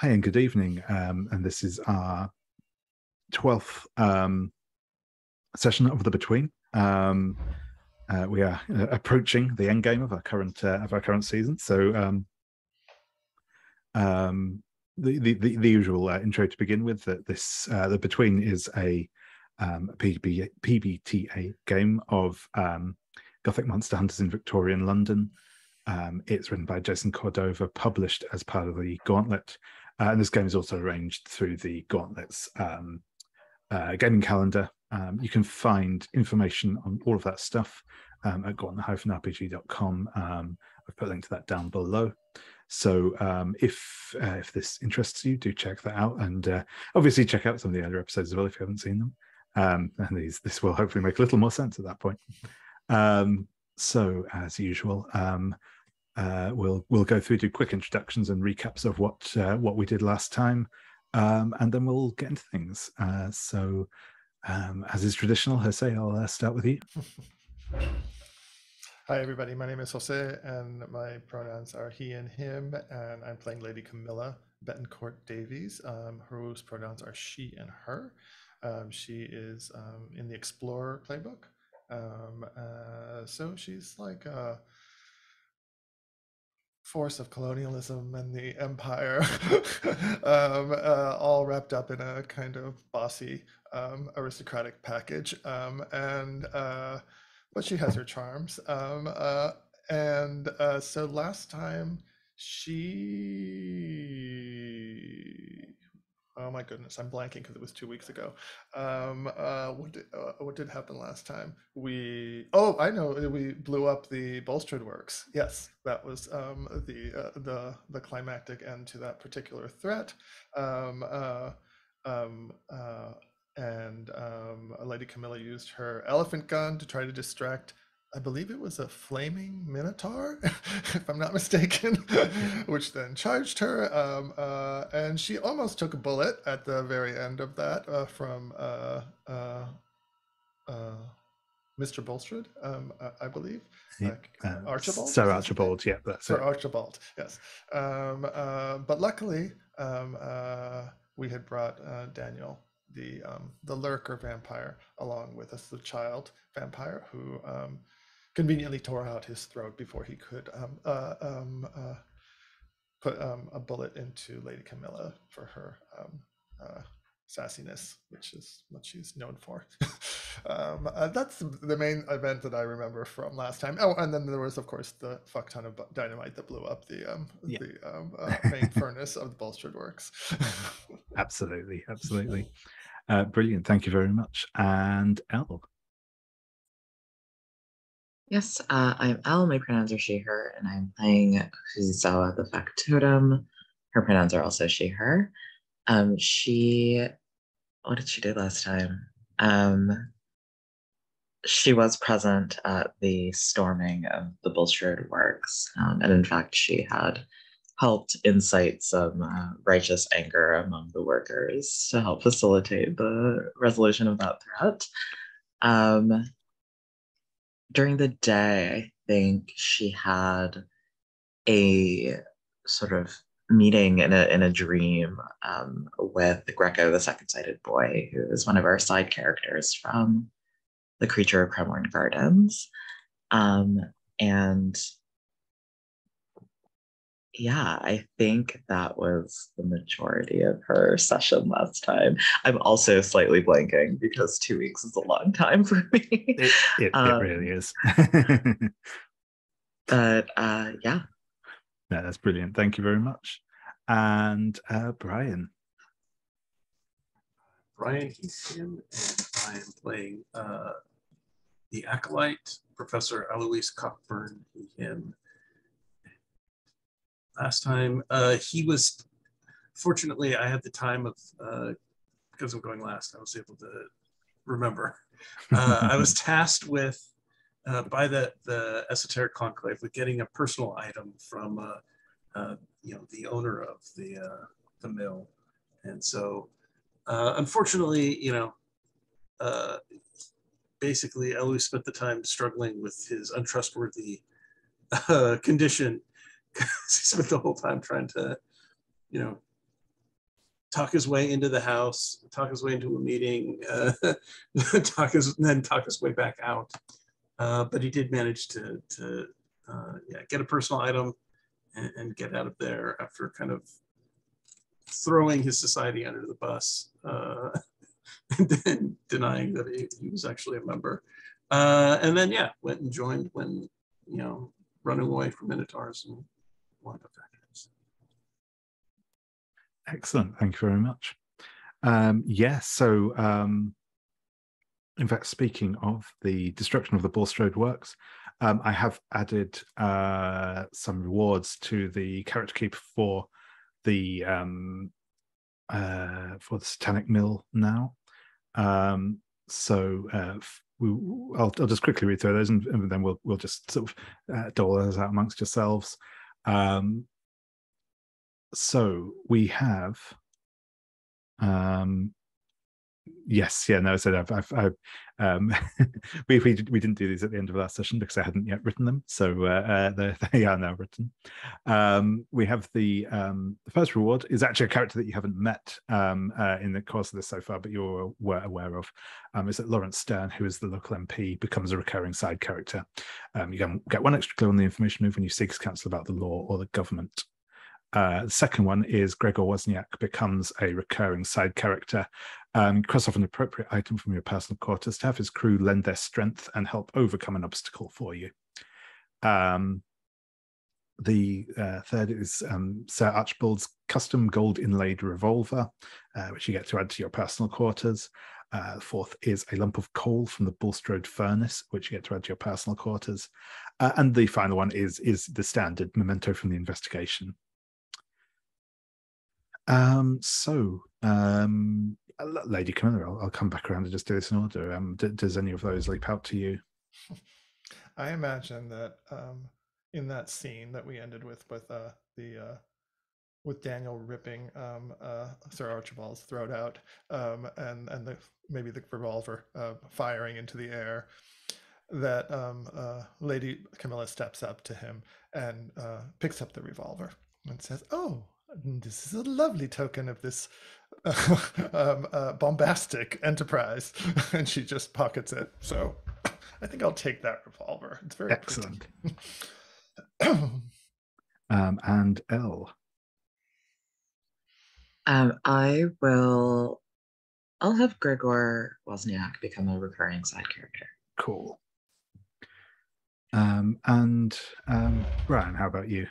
Hi and good evening. And this is our 12th session of the Between. We are approaching the end game of our current season. So the usual intro to begin with. That the Between is a PBTA game of Gothic monster hunters in Victorian London. It's written by Jason Cordova, published as part of the Gauntlet. And this game is also arranged through the Gauntlet's gaming calendar. You can find information on all of that stuff at gauntlet-rpg.com. I've put a link to that down below. So if this interests you, do check that out. And obviously check out some of the other episodes as well if you haven't seen them. And this will hopefully make a little more sense at that point. So as usual, we'll go through, do quick introductions and recaps of what we did last time, and then we'll get into things. So, as is traditional, Jose, I'll start with you. Hi, everybody. My name is Jose, and my pronouns are he and him, and I'm playing Lady Camila Betancourt Davies, whose pronouns are she and her. She is in the Explorer playbook. So she's like a force of colonialism and the empire, all wrapped up in a kind of bossy aristocratic package. But she has her charms. So last time oh my goodness, I'm blanking because it was 2 weeks ago. What did happen last time? I know, we blew up the Bolstered Works. Yes, that was the climactic end to that particular threat. Lady Camilla used her elephant gun to try to distract, I believe it was a flaming minotaur, if I'm not mistaken, which then charged her. And she almost took a bullet at the very end of that from Mr. Bulstrode, I believe. Archibald? Sir Archibald, yeah, that's Sir it. Archibald, yes. But luckily, we had brought Daniel, the lurker vampire, along with us, the child vampire, who conveniently tore out his throat before he could put a bullet into Lady Camilla for her sassiness, which is what she's known for. That's the main event that I remember from last time. Oh, and then there was, of course, the fuck ton of dynamite that blew up the main furnace of the Bolstered Works. Absolutely. Brilliant. Thank you very much. And Elle. Yes, I'm Elle. My pronouns are she, her, and I'm playing Fujisawa, the factotum. Her pronouns are also she, her. What did she do last time? She was present at the storming of the Bolstered Works, and in fact, she had helped incite some righteous anger among the workers to help facilitate the resolution of that threat. During the day, I think she had a sort of meeting in a dream with Greco, the second-sighted boy, who is one of our side characters from The Creature of Cremorne Gardens. And yeah, I think that was the majority of her session last time. I'm also slightly blanking because 2 weeks is a long time for me. It really is. But yeah. No, that's brilliant. Thank you very much. And Brian. Brian, he's him, and I am playing the Acolyte, Professor Alois Cockburn, he, him. Last time, he was, fortunately, I had the time of, because I'm going last, I was able to remember. I was tasked with, by the Esoteric Conclave, with getting a personal item from, the owner of the mill. And so, unfortunately, basically, Alois spent the time struggling with his untrustworthy condition. He spent the whole time trying to, talk his way into the house, talk his way into a meeting, talk his way back out. But he did manage to get a personal item and get out of there after kind of throwing his society under the bus and then denying that he was actually a member. And then, went and joined when, running away from Minotaurs and wound up back. Excellent. Thank you very much. So in fact, speaking of the destruction of the Bulstrode works, I have added some rewards to the character keep for the Satanic Mill now. I'll just quickly read through those, and then we'll just sort of dole those out amongst yourselves. So we have, we didn't do these at the end of last session because I hadn't yet written them, so they are now written. We have the first reward is actually a character that you haven't met in the course of this so far, but you're aware of. Is that Lawrence Stern, who is the local MP, becomes a recurring side character. You can get 1 extra clue on the information move when you seek counsel about the law or the government. The second one is Gregor Wozniak becomes a recurring side character. Cross off an appropriate item from your personal quarters to have his crew lend their strength and help overcome an obstacle for you. The third is Sir Archibald's custom gold inlaid revolver, which you get to add to your personal quarters. Fourth is a lump of coal from the Bulstrode furnace, which you get to add to your personal quarters. And the final one is the standard memento from the investigation. Lady Camila, I'll come back around and just do this in order. Does any of those leap out to you? I imagine that in that scene that we ended with Daniel ripping Sir Archibald's throat out, and maybe the revolver firing into the air, that Lady Camila steps up to him and picks up the revolver and says, "Oh, this is a lovely token of this bombastic enterprise," and she just pockets it. So I think I'll take that revolver. It's very excellent. And Elle. I'll have Gregor Wozniak become a recurring side character. Cool. And Brian, how about you?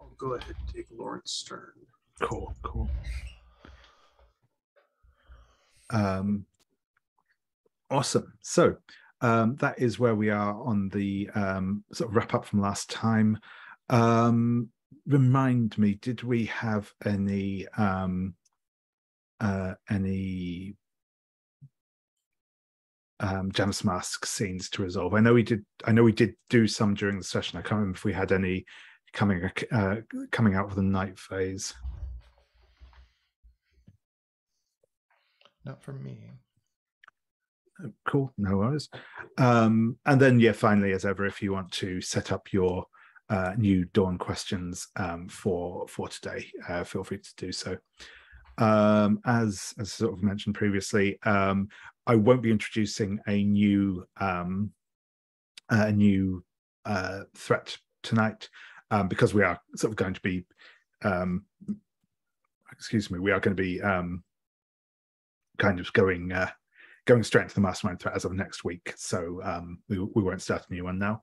I'll go ahead and take Lawrence Stern. Cool. Awesome. So that is where we are on the sort of wrap up from last time. Remind me, did we have any Janus Mask scenes to resolve? I know we did do some during the session. I can't remember if we had any coming out of the night phase. Not for me. Cool, no worries. And then, finally, as ever, if you want to set up your new Dawn questions for today, feel free to do so. As sort of mentioned previously, I won't be introducing a new threat tonight because we are sort of going to be, we are going to be kind of going straight into the mastermind threat as of next week. So we won't start a new one now.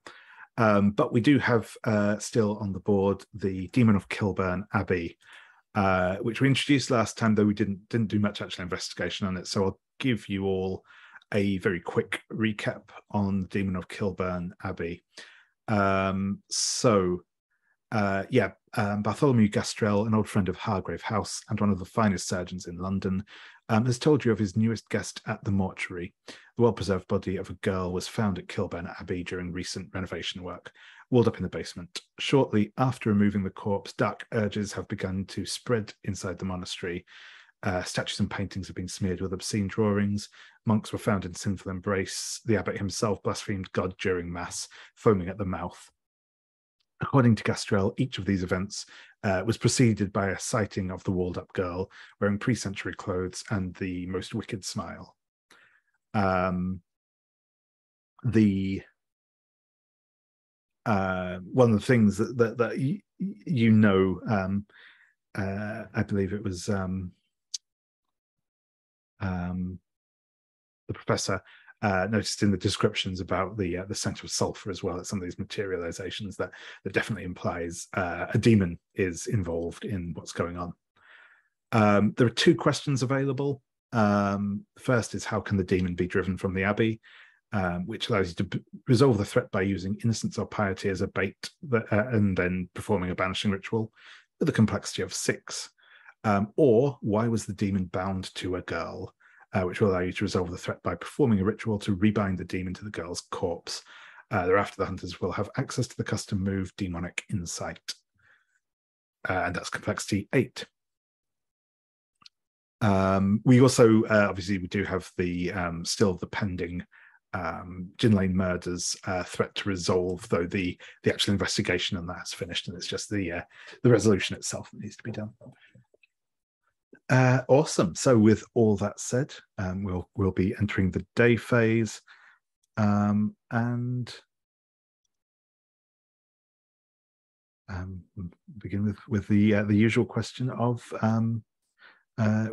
But we do have still on the board the Demon of Kilburn Abbey, which we introduced last time, though we didn't do much actual investigation on it. So I'll give you all a very quick recap on the Demon of Kilburn Abbey. Bartholomew Gastrell, an old friend of Hargrave House and one of the finest surgeons in London, has told you of his newest guest at the mortuary. The well-preserved body of a girl was found at Kilburn Abbey during recent renovation work, walled up in the basement. Shortly after removing the corpse, dark urges have begun to spread inside the monastery. Statues and paintings have been smeared with obscene drawings. Monks were found in sinful embrace. The abbot himself blasphemed God during Mass, foaming at the mouth. According to Gastrell, each of these events was preceded by a sighting of the walled-up girl wearing pre-century clothes and the most wicked smile. One of the things that you know, I believe it was the professor noticed in the descriptions about the scent of sulfur as well as some of these materializations that definitely implies a demon is involved in what's going on. There are two questions available. First is, how can the demon be driven from the abbey, which allows you to resolve the threat by using innocence or piety as a bait and then performing a banishing ritual with a complexity of 6. Or why was the demon bound to a girl, which will allow you to resolve the threat by performing a ritual to rebind the demon to the girl's corpse. Thereafter, the hunters will have access to the custom move Demonic Insight. And that's complexity 8. We also, obviously, we do have the still the pending Gin Lane murders threat to resolve, though the actual investigation on that has finished, and it's just the resolution itself that needs to be done. Awesome. So with all that said, we'll be entering the day phase, and begin with the usual question of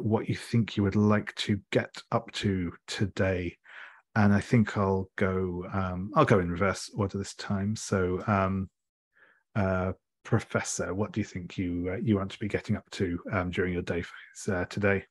what you think you would like to get up to today. And I think I'll go in reverse order this time. So Professor, what do you think you want to be getting up to during your day phase today?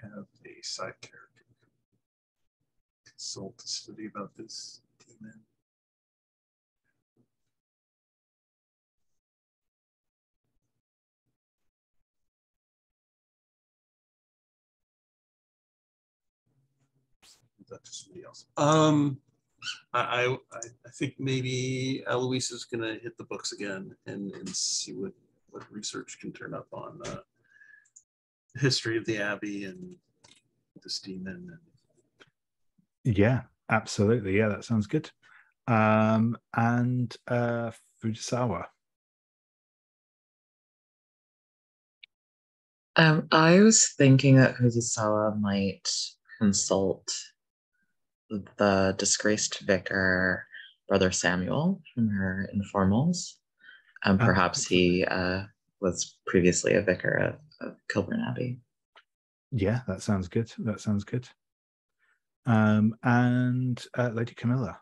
Have a side character consult a study about this demon. That just somebody else. I think maybe Eloise is going to hit the books again and see what research can turn up on the history of the Abbey and this demon. Yeah, absolutely. Yeah, that sounds good. And Fujisawa. I was thinking that Fujisawa might consult the disgraced vicar, Brother Samuel, from her informals. Perhaps he was previously a vicar of Kilburn Abbey. Yeah, that sounds good. That sounds good. And Lady Camila.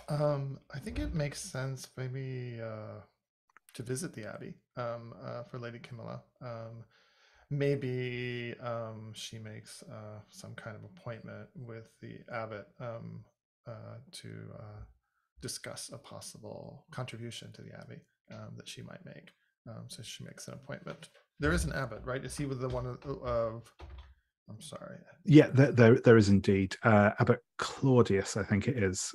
I think it makes sense maybe to visit the Abbey for Lady Camilla. Maybe she makes some kind of appointment with the abbot to discuss a possible contribution to the Abbey that she might make. So she makes an appointment. There is an abbot, right? Is he with the one of I'm sorry. Yeah, there is indeed. Abbot Claudius, I think it is.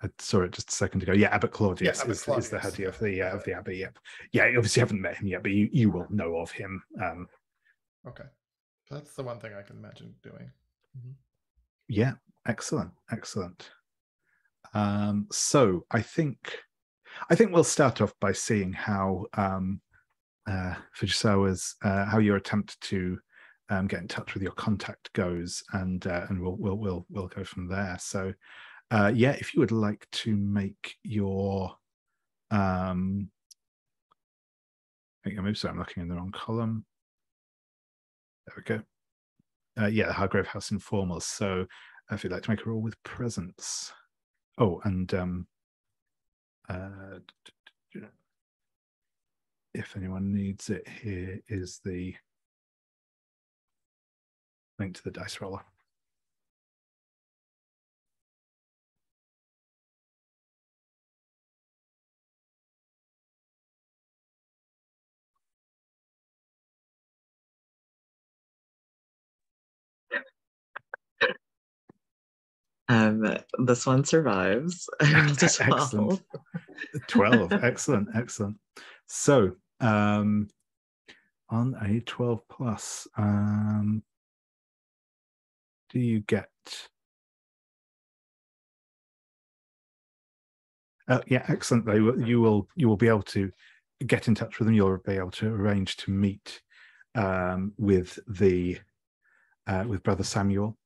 I saw it just a second ago. Yeah, Abbot Claudius, Abbot Claudius is the head of the Abbey. Yep. Yeah, you obviously haven't met him yet, but you will know of him. Okay, that's the one thing I can imagine doing. Mm-hmm. Yeah, excellent. So I think we'll start off by seeing how Fujisawa's how your attempt to get in touch with your contact goes, and we'll go from there. So yeah, if you would like to make your move. Sorry, I'm looking in the wrong column. There we go. Yeah, the Hargrave House Informals. So if you'd like to make a roll with presence. Oh, and if anyone needs it, here is the link to the dice roller. This one survives. Excellent. 12. Excellent. Excellent. So, on a 12 plus, do you get? Yeah, excellent. You will be able to get in touch with them. You'll be able to arrange to meet with Brother Samuel.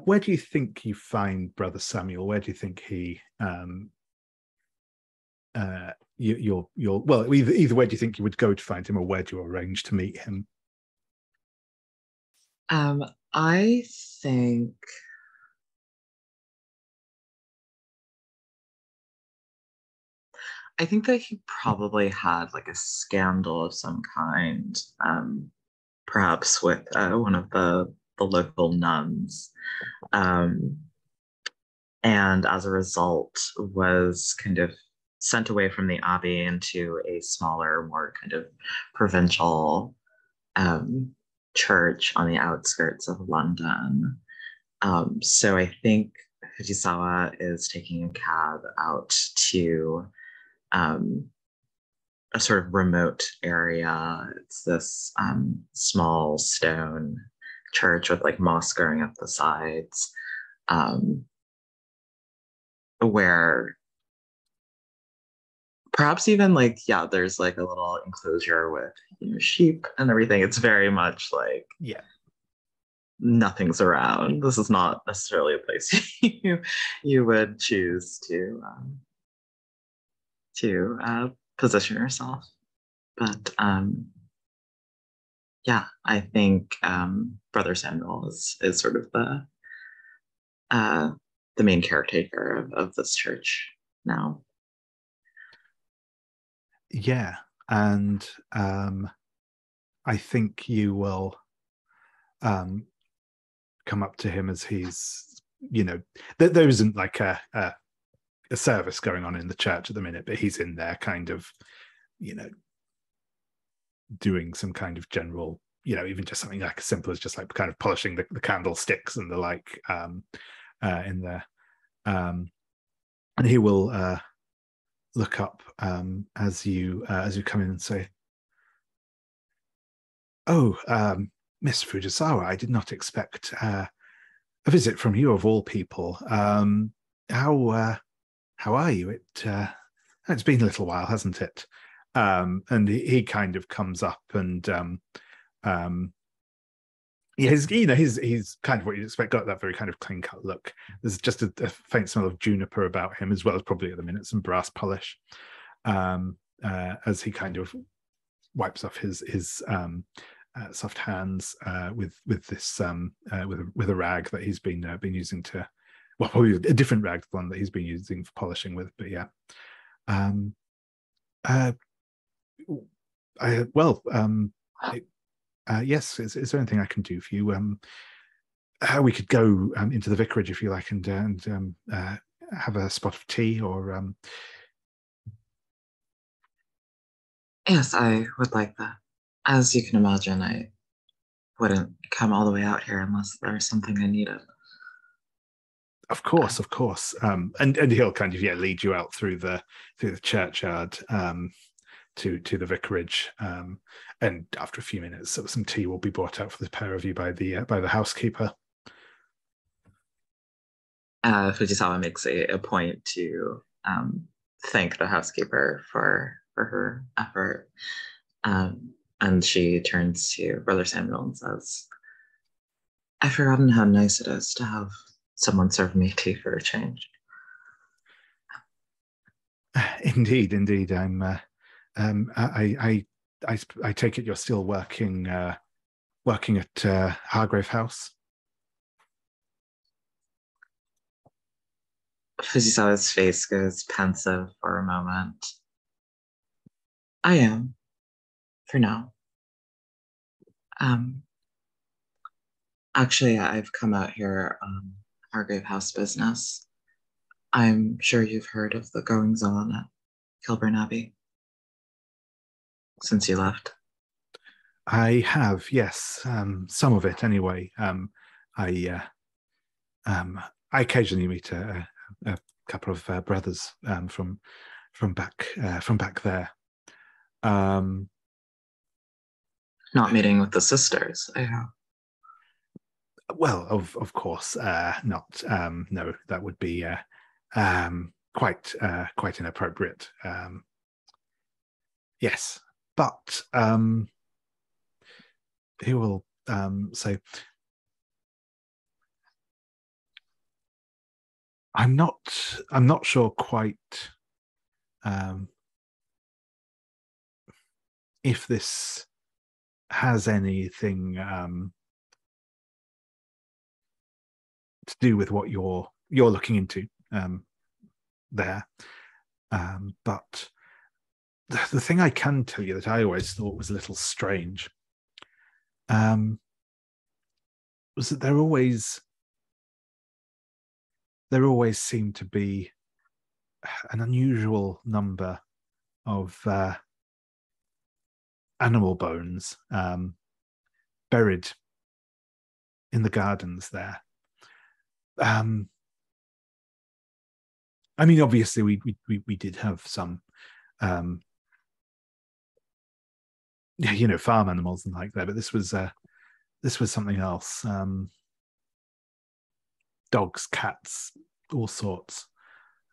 Where do you think you find Brother Samuel? Where do you think he? Well, either where do you think you would go to find him, or where do you arrange to meet him? I think. I think that he probably had like a scandal of some kind, perhaps with one of the local nuns, and as a result was kind of sent away from the abbey into a smaller, more kind of provincial church on the outskirts of London. So I think Fujisawa is taking a cab out to a sort of remote area. It's this small stone church with like moss growing up the sides, where perhaps even like, yeah, there's like a little enclosure with, you know, sheep and everything. It's very much like, yeah, nothing's around. This is not necessarily a place you would choose to position yourself. But yeah, I think Brother Samuel is sort of the main caretaker of this church now. Yeah, and I think you will come up to him as he's, you know, there isn't like a service going on in the church at the minute, but he's in there kind of, you know, doing some kind of general, you know, even just something like as simple as just like kind of polishing the candlesticks and the like in there. And he will look up as you come in and say, "Oh, Miss Fujisawa, I did not expect a visit from you of all people. How are you? It's been a little while, hasn't it?" And he kind of comes up and he's kind of what you'd expect, got that very kind of clean cut look. There's just a faint smell of juniper about him, as well as probably at the minute some brass polish, as he kind of wipes off his soft hands with this with a rag that he's been using to, well, probably a different rag, one that he's been using for polishing with, but yeah. Yes, is there anything I can do for you? We could go into the vicarage if you like, and have a spot of tea, or Yes, I would like that. As you can imagine, I wouldn't come all the way out here unless there's something I needed. Of course. And he'll kind of lead you out through the churchyard to the vicarage, and after a few minutes, some tea will be brought out for the pair of you by the housekeeper. Fujisawa makes a point to thank the housekeeper for her effort, and she turns to Brother Samuel and says, "I've forgotten how nice it is to have someone serve me tea for a change." Indeed. I take it you're still working at Hargrave House? Fujisawa's face goes pensive for a moment. I am, for now. Um, Actually, I've come out here on Hargrave House business. I'm sure you've heard of the goings on at Kilburn Abbey since you left. I have, yes, some of it anyway. I I occasionally meet a couple of brothers from back there. Not meeting with the sisters. Yeah. Well, of course, not. No, that would be quite inappropriate. Yes, but he will say, I'm not sure quite if this has anything to do with what you're looking into there. But the thing I can tell you that I always thought was a little strange was that there always seemed to be an unusual number of animal bones buried in the gardens there. I mean, obviously, we did have some, farm animals and like that, but this was something else. Dogs, cats, all sorts.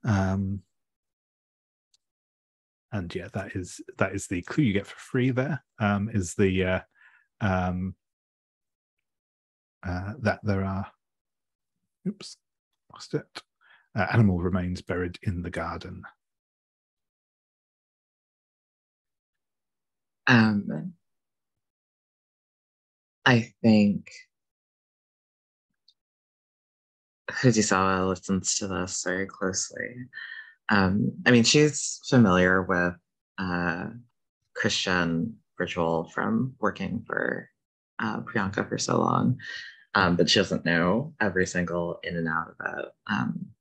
And yeah, that is the clue you get for free there. Is the that there are, oops, lost it. Animal remains buried in the garden. I think Fujisawa listens to this very closely. I mean, she's familiar with Christian ritual from working for Priyanka for so long, but she doesn't know every single in and out of it.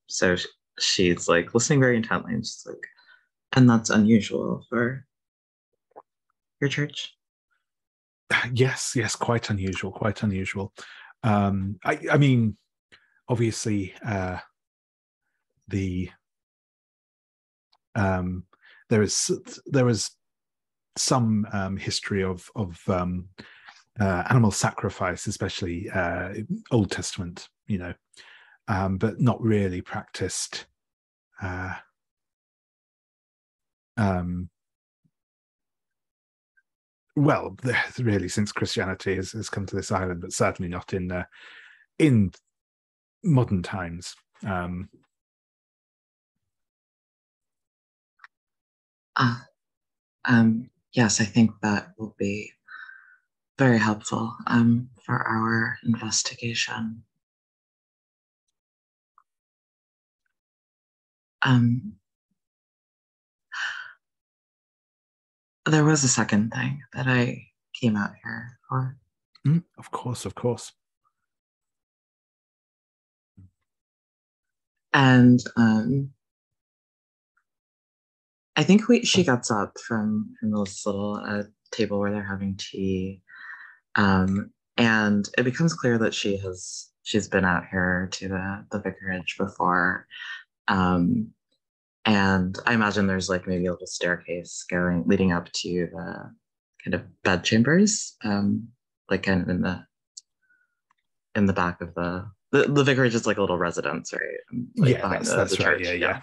So she's like listening very intently, and she's like, and that's unusual for your church. Yes, quite unusual, I mean, obviously, the there is some history of animal sacrifice, especially Old Testament, but not really practiced. Well, really, since Christianity has come to this island, but certainly not in modern times. Yes, I think that will be very helpful for our investigation. There was a second thing that I came out here for. Of course. And I think she gets up from this little table where they're having tea, and it becomes clear that she's been out here to the vicarage before, and I imagine there's like maybe a little staircase leading up to the kind of bed chambers, like kind of in the back of the vicarage is like a little residence, right? Like yeah, behind that's the right. church. Yeah.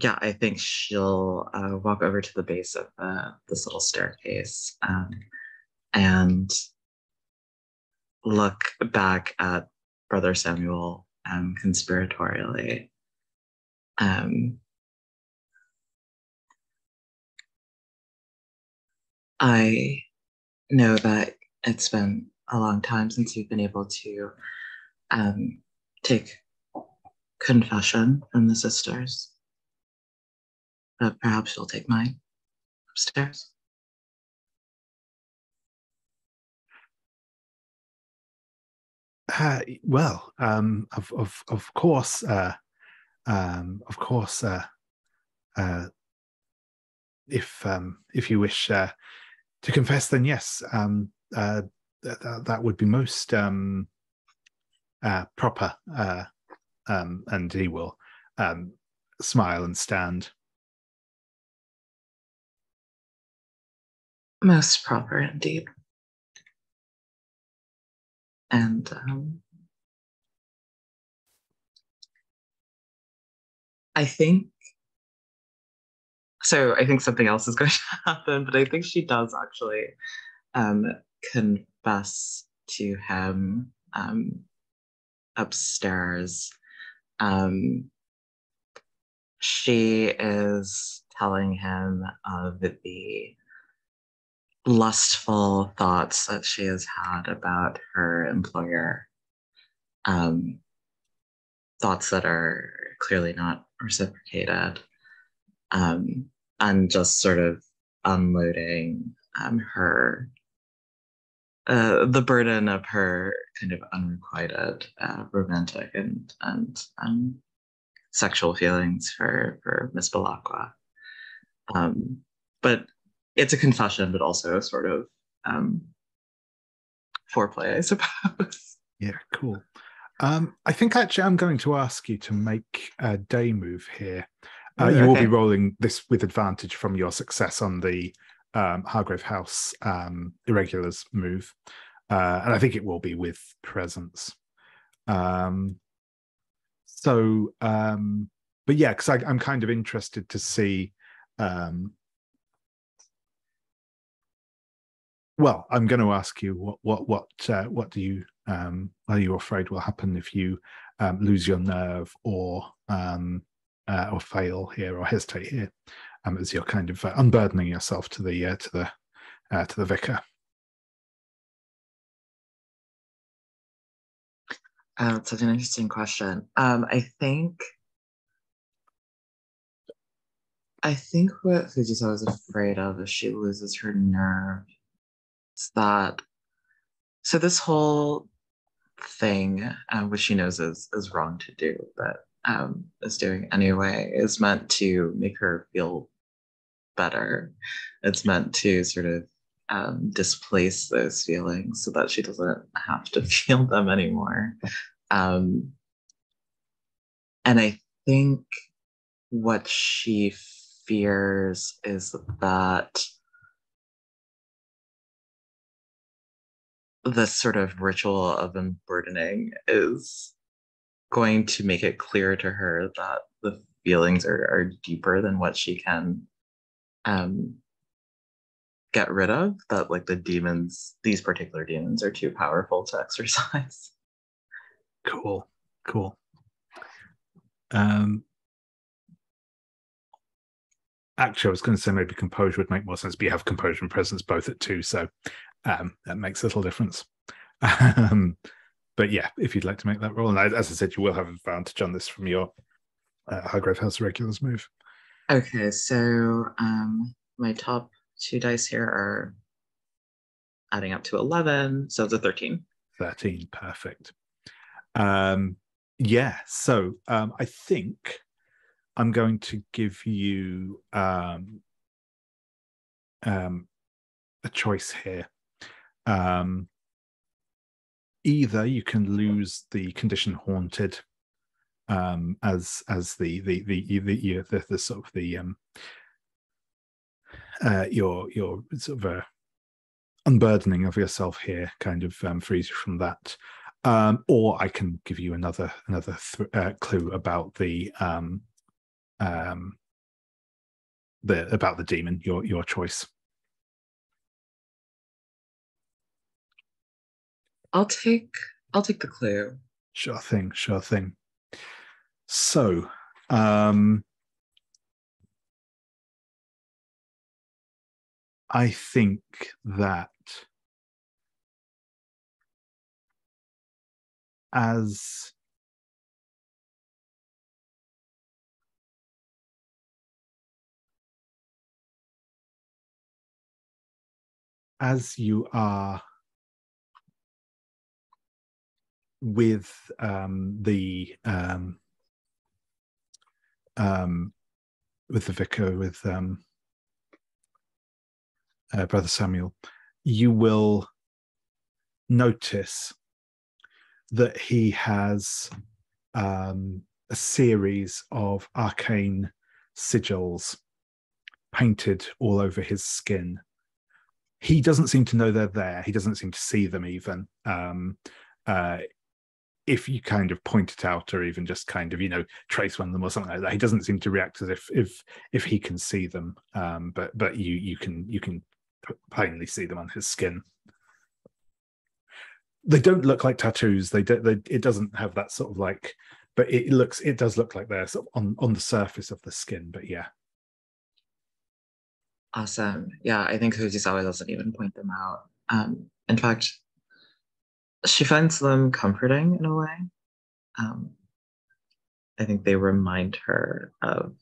Yeah, I think she'll walk over to the base of this little staircase and look back at Brother Samuel conspiratorially. I know that it's been a long time since you've been able to take confession from the sisters, but perhaps you'll take mine upstairs. Well, of course, if you wish to confess, then yes, that would be most proper. And he will smile and stand. Most proper indeed. And I think something else is going to happen, but I think she does actually confess to him upstairs. She is telling him of the lustful thoughts that she has had about her employer, thoughts that are clearly not reciprocated, and just sort of unloading her the burden of her kind of unrequited romantic and sexual feelings for Miss Balakwa. But it's a confession, but also a sort of foreplay, I suppose. Yeah, cool. I think actually I'm going to ask you to make a day move here. You will be rolling this with advantage from your success on the Hargrave House Irregulars move. And I think it will be with presence. But yeah, because I'm kind of interested to see. Well, I'm going to ask you what do you are you afraid will happen if you lose your nerve or fail here or hesitate here, as you're kind of unburdening yourself to the vicar. It's such an interesting question. I think what Fujisawa is afraid of if she loses her nerve is that. So this whole thing, which she knows is wrong to do, but is doing anyway, is meant to make her feel better. It's meant to sort of displace those feelings so that she doesn't have to feel them anymore. And I think what she fears is that this sort of ritual of unburdening is going to make it clear to her that the feelings are deeper than what she can get rid of, that like these particular demons are too powerful to exercise. Cool. Actually, I was going to say maybe composure would make more sense, but you have composure and presence both at 2, so that makes a little difference. But yeah, if you'd like to make that roll, and as I said, you will have advantage on this from your Hargrave House Regulars move. Okay, so my top 2 dice here are adding up to 11, so it's a 13. 13, perfect. Yeah, so I think I'm going to give you a choice here. Either you can lose the condition haunted as the sort of the your sort of unburdening of yourself here kind of frees you from that, or I can give you another clue about the demon. Your choice. I'll take the clue. Sure thing. So, I think that as you are with the vicar, with Brother Samuel, you will notice that he has a series of arcane sigils painted all over his skin. He doesn't seem to know they're there. He doesn't seem to see them even. If you kind of point it out, or even just kind of, trace one of them or something like that, he doesn't seem to react as if he can see them. But you can plainly see them on his skin. They don't look like tattoos. It doesn't have that sort of like, but it does look like they're sort of on the surface of the skin. But yeah. Awesome. Yeah, I think Fujisawa doesn't even point them out. In fact, she finds them comforting in a way. I think they remind her of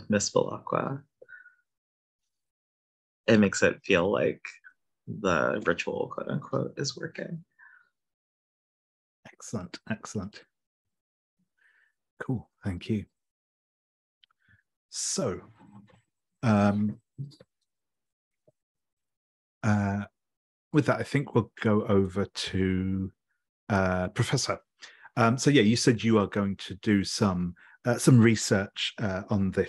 Miss Belacqua. It makes it feel like the ritual, quote unquote, is working. Excellent. Cool, thank you. So, with that, I think we'll go over to Professor. So yeah, you said you are going to do some research on the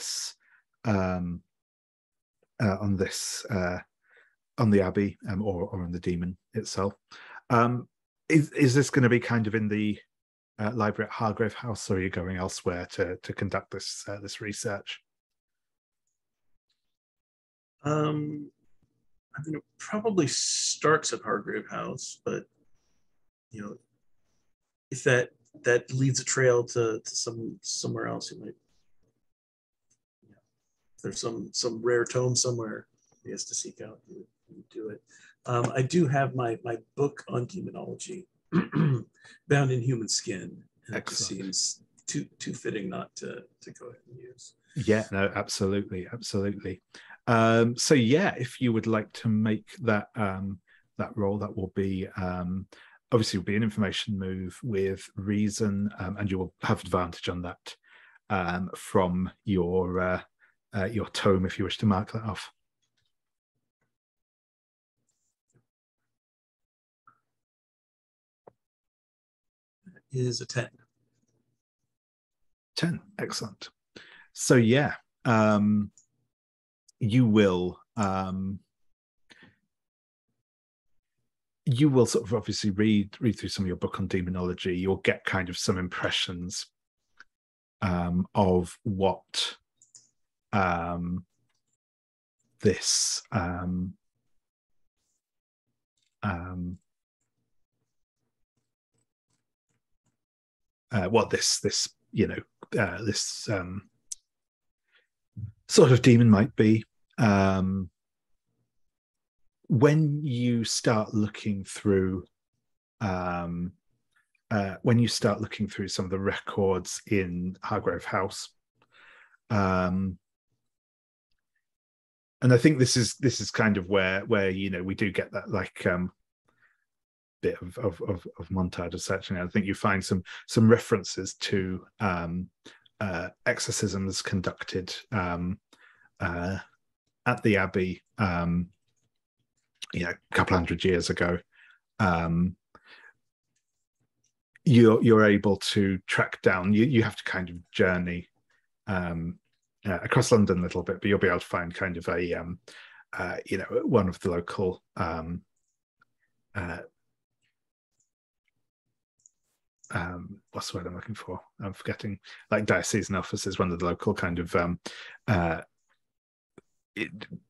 Abbey, or on the demon itself. Is this going to be kind of in the library at Hargrave House, or are you going elsewhere to conduct this research? I mean, it probably starts at Hargrave House, but if that leads a trail to somewhere else, you might. If there's some rare tome somewhere he has to seek out, you do it. I do have my book on demonology bound in human skin, and it just seems too fitting not to go ahead and use. Yeah, no, absolutely. So yeah, if you would like to make that roll, that will be obviously will be an information move with reason, and you will have advantage on that from your tome if you wish to mark that off. That is a 10. 10, excellent. So yeah, you will sort of obviously read through some of your book on demonology. You'll get kind of some impressions of what this sort of demon might be. When you start looking through some of the records in Hargrave House, and I think this is kind of where we do get that like bit of montage as such. And I think you find some references to exorcisms conducted at the Abbey, a couple hundred years ago. You're able to track down. You have to kind of journey across London a little bit, but you'll be able to find kind of a one of the local what's the word I'm looking for? I'm forgetting. Like diocesan offices, one of the local kind of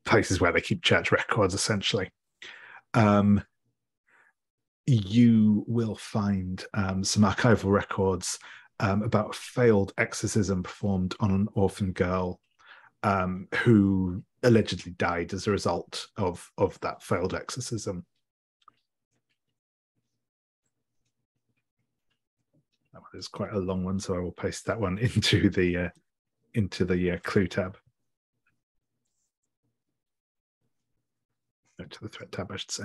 places where they keep church records, essentially. You will find some archival records about a failed exorcism performed on an orphan girl who allegedly died as a result of that failed exorcism. That one is quite a long one, so I will paste that one into the clue tab. To the threat tab, I should say.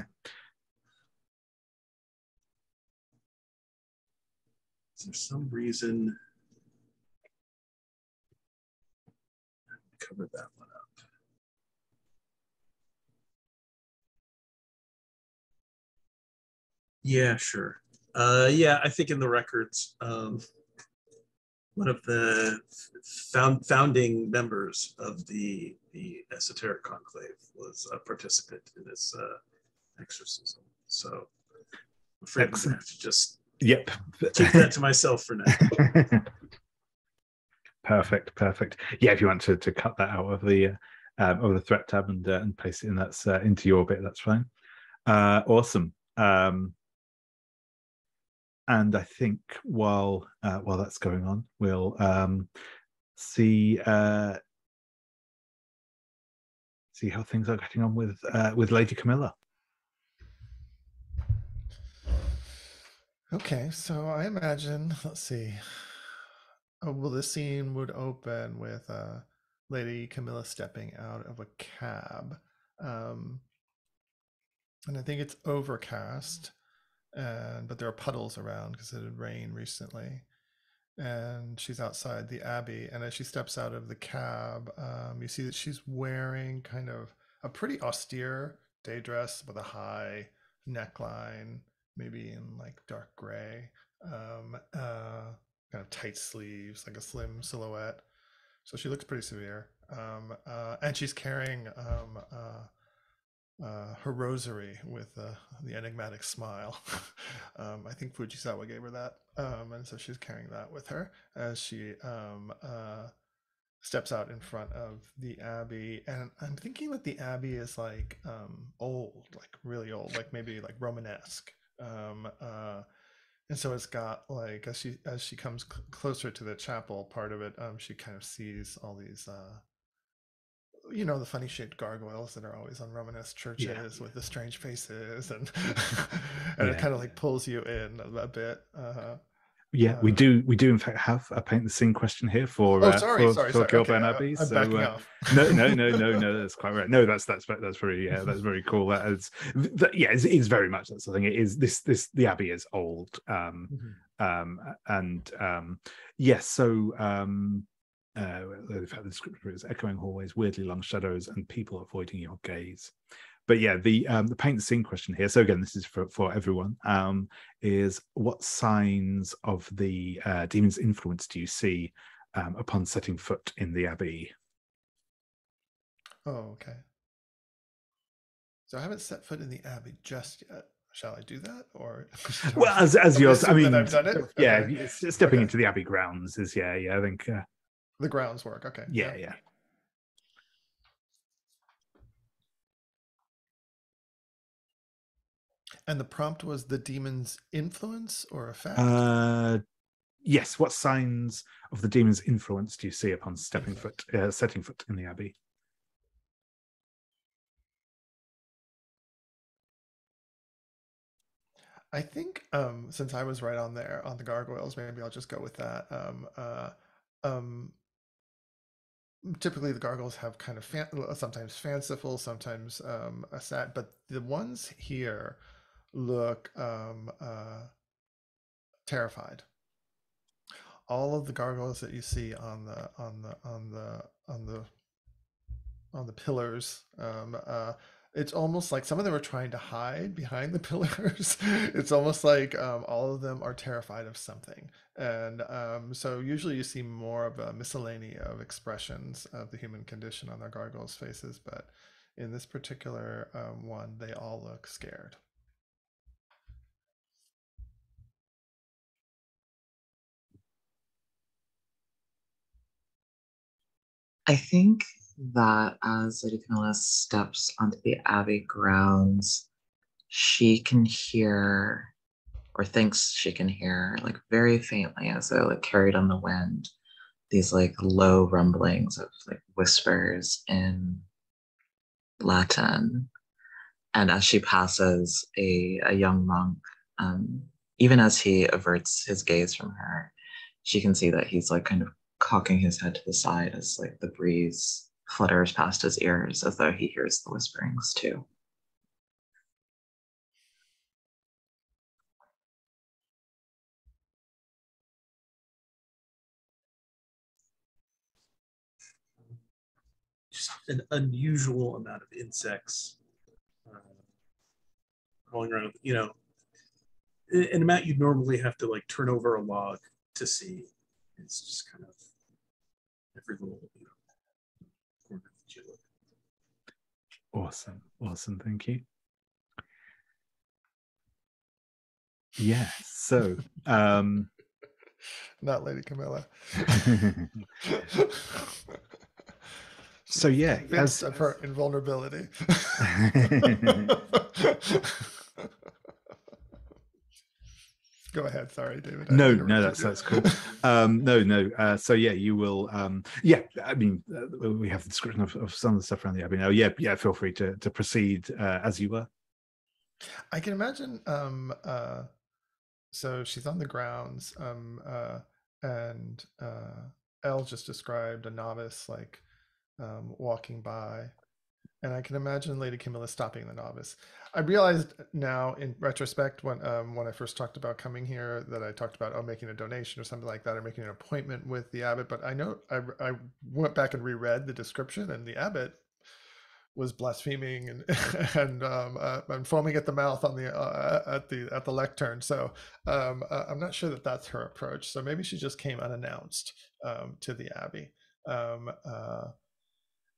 Is there some reason I covered that one up? Yeah, sure. Yeah, I think in the records, one of the founding members of the esoteric conclave was a participant in this exorcism. So I'm afraid I'm gonna have to just keep that to myself for now. Perfect. Yeah, if you want to cut that out of the threat tab and paste it in, that's into your bit, that's fine. Awesome. And I think while that's going on, we'll see how things are getting on with Lady Camilla. Okay, so I imagine, let's see. Well, this scene would open with Lady Camilla stepping out of a cab. And I think it's overcast, but there are puddles around because it had rained recently. And she's outside the Abbey. And as she steps out of the cab, you see that she's wearing kind of a pretty austere day dress with a high neckline, maybe in like dark gray, kind of tight sleeves, like a slim silhouette. So she looks pretty severe. And she's carrying her rosary with the enigmatic smile. I think Fujisawa gave her that. And so she's carrying that with her as she steps out in front of the Abbey. And I'm thinking that the Abbey is like old, like really old, like maybe like Romanesque. And so it's got like, as she comes closer to the chapel part of it, she kind of sees all these the funny shaped gargoyles that are always on Romanesque churches with the strange faces, and it kind of like pulls you in a bit. We do in fact have a paint the scene question here for Kilburn Abbey. I'm backing off. No, that's quite right. No, that's very cool. It's very much that's the thing. It is this the Abbey is old. The fact the description is echoing hallways, weirdly long shadows, and people avoiding your gaze. But yeah, the paint the scene question here. So again, this is for everyone. Is what signs of the demon's influence do you see upon setting foot in the Abbey? Oh, okay. So I haven't set foot in the Abbey just yet. Shall I do that, or well, as yours? I mean, I've done it. Yeah, stepping into the Abbey grounds is I think the grounds work. Okay. Yeah. And the prompt was the demon's influence or effect? Yes. What signs of the demon's influence do you see upon setting foot in the Abbey? I think since I was right on there on the gargoyles, maybe I'll just go with that. Typically the gargoyles have kind of sometimes fanciful, sometimes sad, but the ones here look terrified. All of the gargoyles that you see on the pillars, it's almost like some of them are trying to hide behind the pillars. It's almost like all of them are terrified of something. And so usually you see more of a miscellany of expressions of the human condition on their gargoyles' faces. But in this particular one, they all look scared. I think that as Lady Camilla steps onto the Abbey grounds, she can hear, or thinks she can hear, like very faintly as though like carried on the wind, these like low rumblings of like whispers in Latin. And as she passes a young monk, even as he averts his gaze from her, she can see that he's like kind of cocking his head to the side as like the breeze flutters past his ears as though he hears the whisperings too. Just an unusual amount of insects crawling around, you know, an amount you'd normally have to like turn over a log to see. It's just kind of every little, you know, corner that you look. Awesome, thank you. Yeah, so Not Lady Camila. So yeah, Convinced of her invulnerability. Go ahead. Sorry, David. No, that's cool. No. So yeah, you will. Yeah, I mean, we have the description of some of the stuff around the abbey now. Yeah. Feel free to proceed as you were. I can imagine. So she's on the grounds, and Elle just described a novice like walking by, and I can imagine Lady Camilla stopping the novice. I realized now, in retrospect, when I first talked about coming here, that I talked about making a donation or something like that, or making an appointment with the abbot. But I know I went back and reread the description, and the abbot was blaspheming and foaming at the mouth on at the lectern. So I'm not sure that that's her approach. So maybe she just came unannounced to the abbey.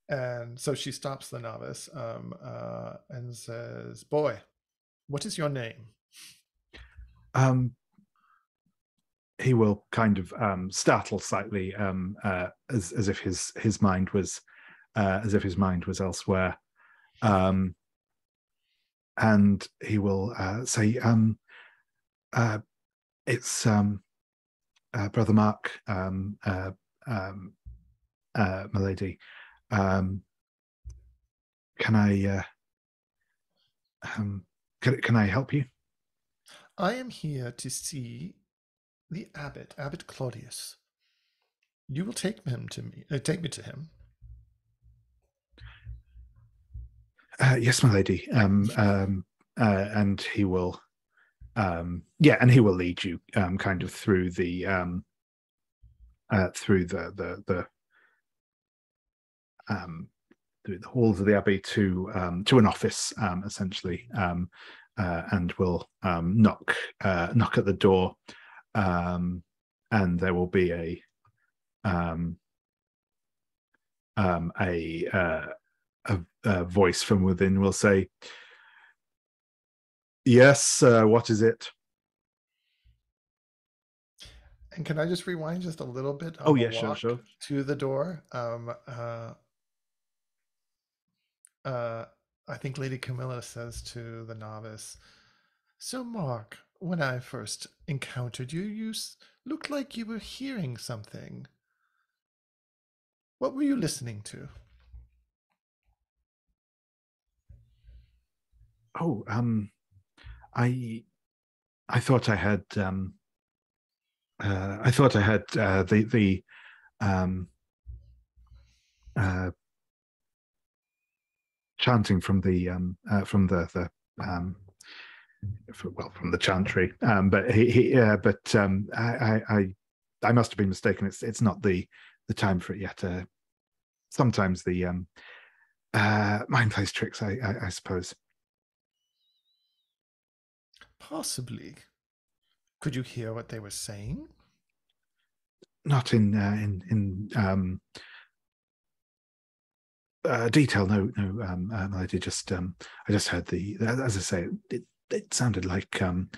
And so she stops the novice and says, "Boy, what is your name?" He will kind of startle slightly, as if his mind was elsewhere, and he will say, "It's Brother Mark, milady. Can I help you?" "I am here to see the Abbot Claudius. You will take him to me. Take me to him." "Yes, my lady." And he will, and he will lead you kind of through the through the halls of the abbey to an office, essentially, and will knock at the door, and there will be a voice from within will say, "Yes, what is it?" And can I just rewind just a little bit on Oh the yeah, walk sure. to the door? I think Lady Camilla says to the novice, "So, Mark, when I first encountered you, you looked like you were hearing something. What were you listening to?" Oh, I thought I had the chanting from the from the chantry, but I must have been mistaken. It's not the time for it yet. Sometimes the mind plays tricks, I suppose. "Possibly. Could you hear what they were saying?" Not in detail, no. I just heard as I say, it sounded like plain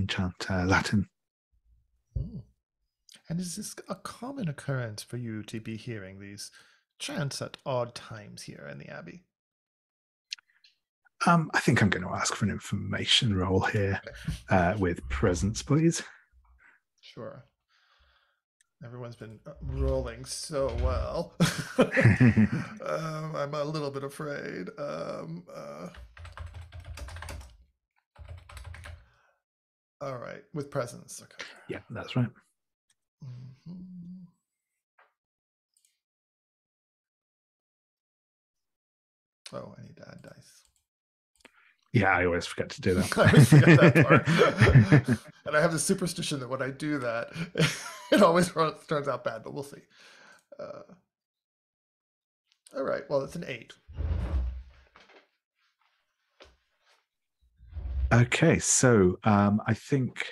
chant, Latin. Mm. And is this a common occurrence for you to be hearing these chants at odd times here in the abbey? I think I'm going to ask for an information roll here, with presence, please. Sure. Everyone's been rolling so well. I'm a little bit afraid. All right, with presents. Okay. Yeah, that's right. Mhm. Oh, I need to add dice. Yeah, I always forget to do that. I always forget that part. And I have the superstition that when I do that, it always turns out bad, but we'll see. All right, well, it's an 8. Okay, so I think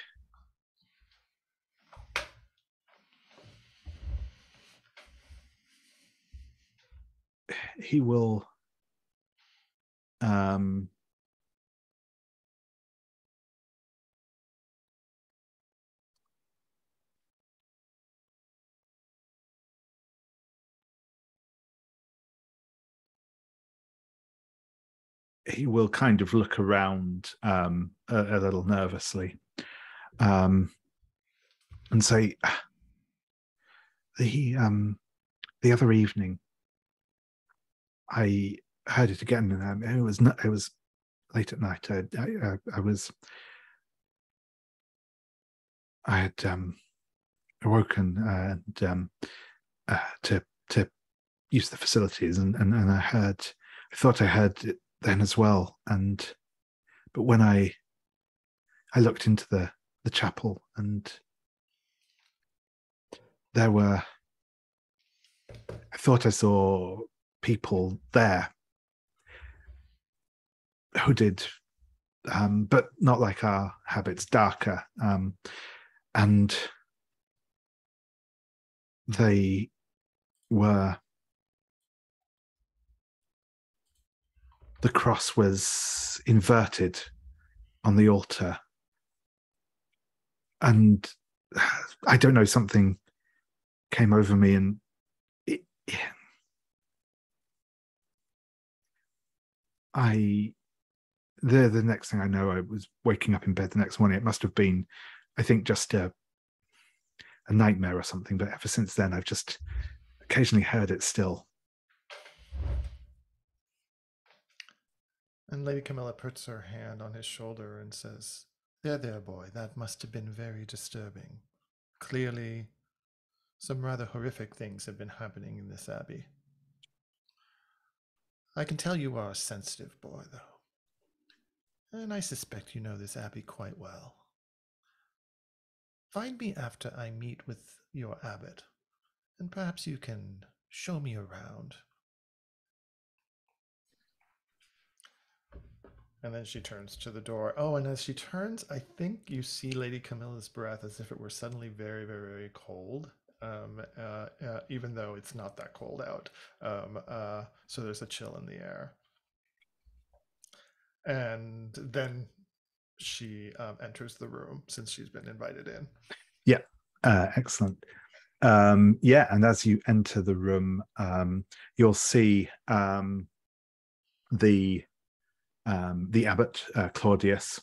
he will kind of look around a little nervously and say, the other evening I heard it again, and it was late at night. I had awoken and to use the facilities, and I thought I heard it then as well, but when I looked into the chapel, and there were, I thought I saw people there, hooded, but not like our habits, darker, and they were, the cross was inverted on the altar, and I don't know, something came over me, and the next thing I know, I was waking up in bed the next morning. It must have been, I think, just a nightmare or something, but ever since then I've just occasionally heard it still. And Lady Camilla puts her hand on his shoulder and says, There, boy, that must have been very disturbing. Clearly, some rather horrific things have been happening in this abbey. I can tell you are a sensitive boy, though. And I suspect you know this abbey quite well. Find me after I meet with your abbot, and perhaps you can show me around. And then she turns to the door. Oh, and as she turns, I think you see Lady Camilla's breath as if it were suddenly very, very, very cold, even though it's not that cold out. So there's a chill in the air. And then she enters the room since she's been invited in. Yeah, excellent. Yeah, and as you enter the room, you'll see the abbot, Claudius.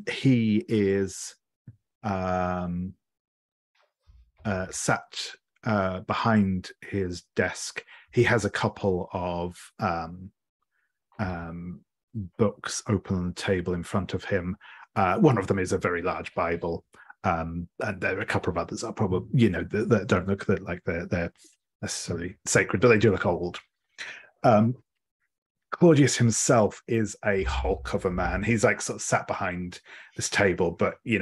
He is sat behind his desk. He has a couple of books open on the table in front of him. One of them is a very large Bible, and there are a couple of others that are probably, that don't look like they're necessarily sacred, but they do look old. Claudius himself is a hulk of a man. He's like sort of sat behind this table, but he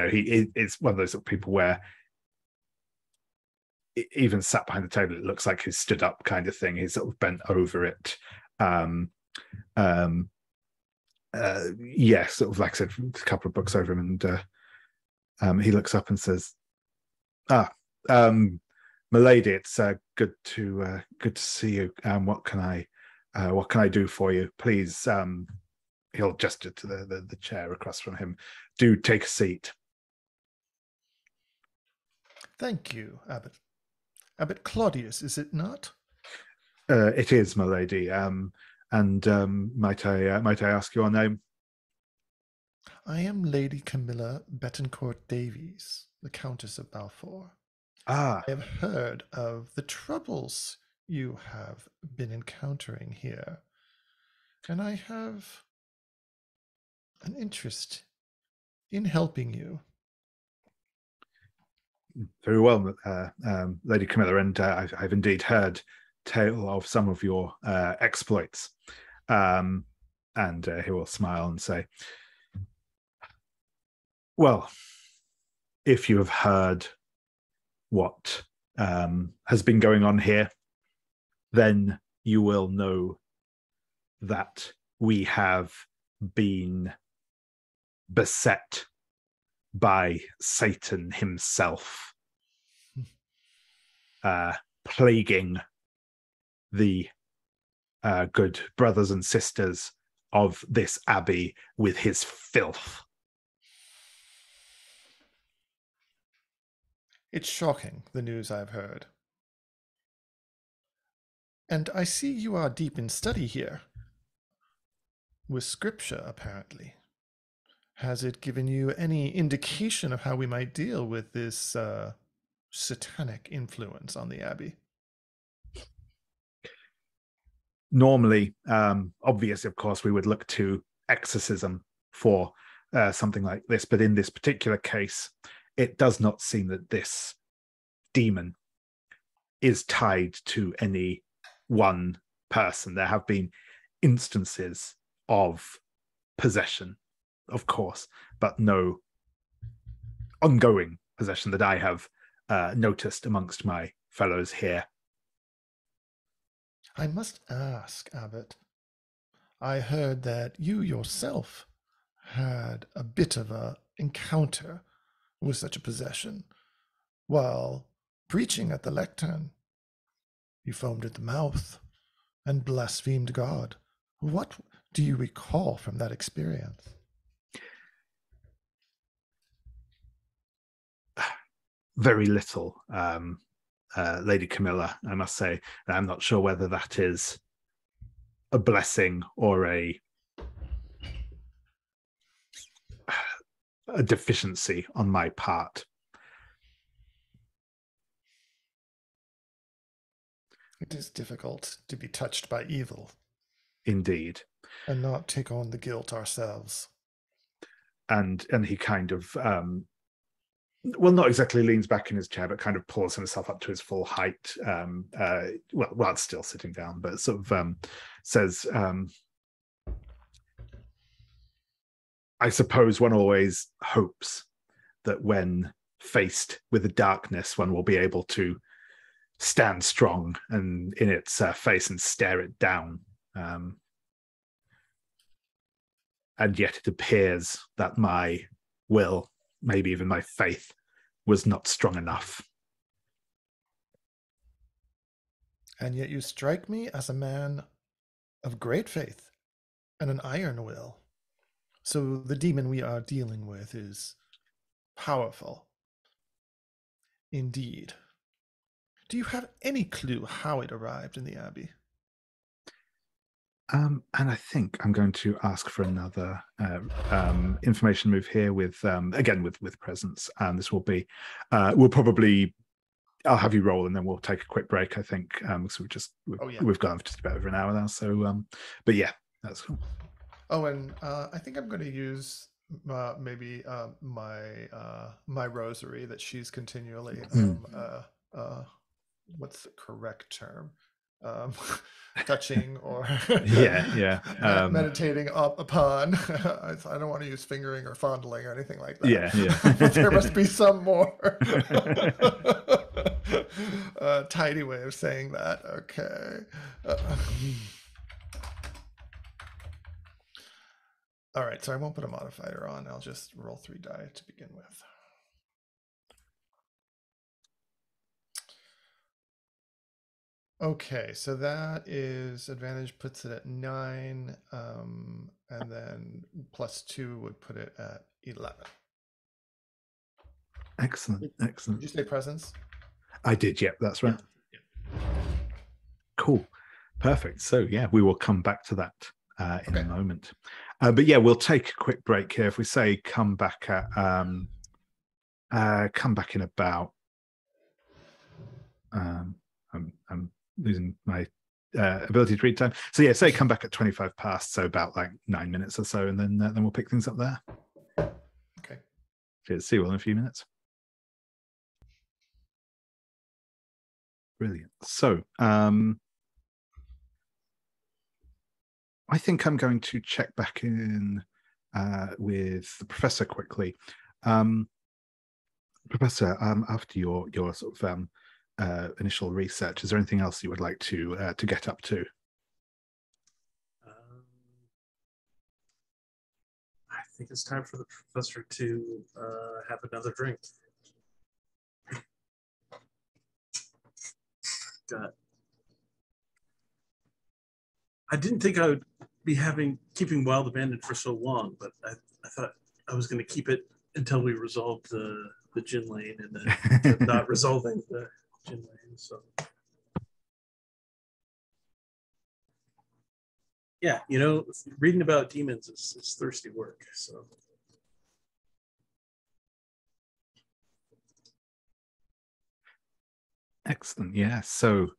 is one of those sort of people where even sat behind the table, it looks like he's stood up kind of thing. He's sort of bent over it. Yeah, sort of like I said, a couple of books over him, and he looks up and says, milady, it's good to see you. What can I do for you? Please, he'll gesture to the chair across from him. Do take a seat. Thank you, Abbot. Abbot Claudius, is it not? It is, my lady. And might I ask your name? I am Lady Camilla Betancourt Davies, the Countess of Balfour. I have heard of the troubles you have been encountering here, and I have an interest in helping you. Very well, Lady Camilla, and I've indeed heard tale of some of your exploits. And he will smile and say, well, if you have heard what has been going on here, then you will know that we have been beset by Satan himself, plaguing the good brothers and sisters of this abbey with his filth. It's shocking, the news I've heard. And I see you are deep in study here. With scripture, apparently. Has it given you any indication of how we might deal with this satanic influence on the abbey? Normally, obviously, of course, we would look to exorcism for something like this, but in this particular case, it does not seem that this demon is tied to any one person. There have been instances of possession, of course, but no ongoing possession that I have noticed amongst my fellows here. I must ask, Abbot, I heard that you yourself had a bit of an encounter with such a possession while preaching at the lectern. You foamed at the mouth and blasphemed God. What do you recall from that experience? Very little, Lady Camilla, I must say. I'm not sure whether that is a blessing or a deficiency on my part. It is difficult to be touched by evil. Indeed. And not take on the guilt ourselves. And he kind of, well, not exactly leans back in his chair, but kind of pulls himself up to his full height, while it's still sitting down, but sort of says, I suppose one always hopes that when faced with the darkness, one will be able to stand strong and in its face and stare it down. And yet it appears that my will, maybe even my faith, was not strong enough. And yet you strike me as a man of great faith and an iron will. So the demon we are dealing with is powerful. Indeed. Do you have any clue how it arrived in the Abbey? And I think I'm going to ask for another information move here with, again, with presence. And this will be, we'll probably, I'll have you roll and then we'll take a quick break, I think. So we've gone for just about over an hour now. So, but yeah, that's cool. Oh, and I think I'm going to use maybe my rosary that she's continually, what's the correct term? Touching or meditating upon. I don't want to use fingering or fondling or anything like that. But there must be some more tidy way of saying that. Okay. All right, so I won't put a modifier on. I'll just roll 3 die to begin with. Okay, so that is advantage puts it at 9, and then +2 would put it at 11. Excellent. Did you say presence? I did, yep, that's right. Yeah. Cool. Perfect. So yeah, we will come back to that in a moment. But yeah, we'll take a quick break here. If we say come back at come back in about I'm losing my ability to read time. So yeah, say come back at 25 past, so about like 9 minutes or so, and then we'll pick things up there. Okay. Cheers. See you all in a few minutes. Brilliant. So, I think I'm going to check back in with the professor quickly. Professor, after your sort of initial research, is there anything else you would like to get up to? I think it's time for the professor to have another drink. God. I didn't think I would be keeping Wild Abandoned for so long, but I thought I was going to keep it until we resolved the gin lane, and then not resolving the gin lane. So yeah, reading about demons is thirsty work. So excellent. Yeah. So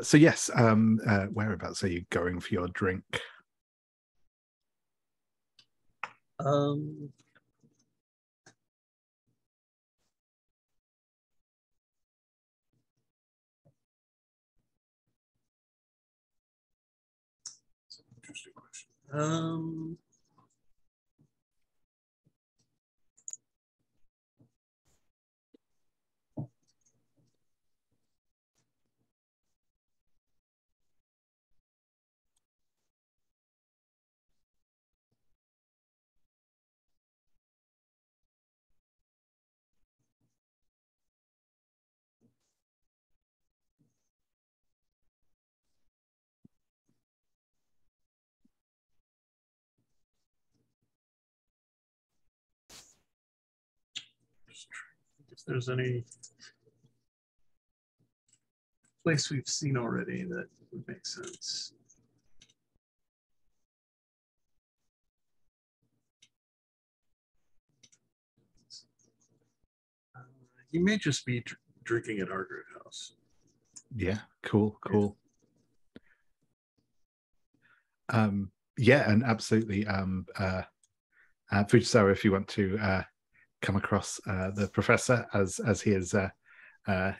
so yes, whereabouts are you going for your drink? Interesting question. If there's any place we've seen already that would make sense. You may just be drinking at Argrid House. Yeah, cool. Yeah, and absolutely. Fujisawa, if you want to come across the professor as he is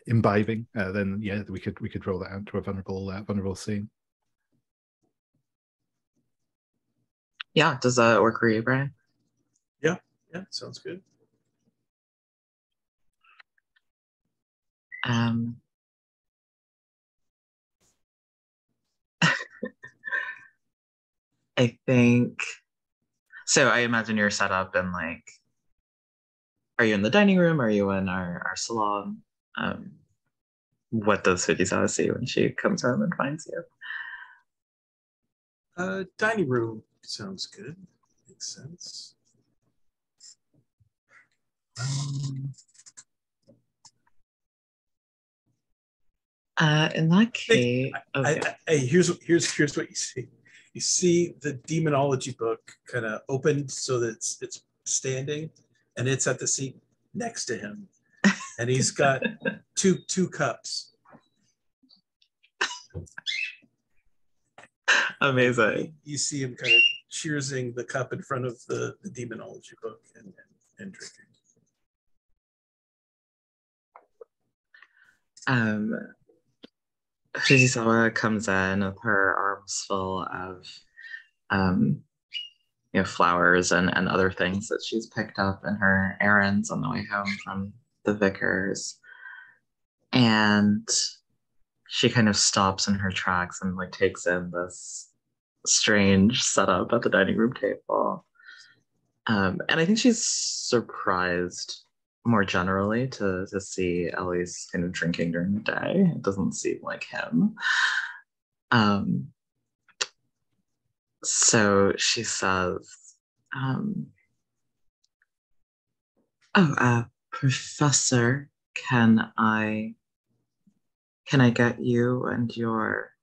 imbibing, then yeah, we could roll that out to a vulnerable scene. Yeah, does that work for you, Brian? Yeah, sounds good. I think so. I imagine you're set up and like, are you in the dining room? Are you in our salon? What does Fujisawa see when she comes home and finds you? Dining room sounds good. Makes sense. In that case, here's what you see. You see the demonology book kind of opened so that it's standing, and it's at the seat next to him, and he's got two cups. Amazing. You see him kind of cheersing the cup in front of the demonology book and drinking. Fujisawa comes in with her arms full of flowers and other things that she's picked up in her errands on the way home from the vicar's. And she kind of stops in her tracks and like takes in this strange setup at the dining room table. And I think she's surprised more generally to see Ellie's kind of drinking during the day. It doesn't seem like him. So she says, Professor, can I get you and your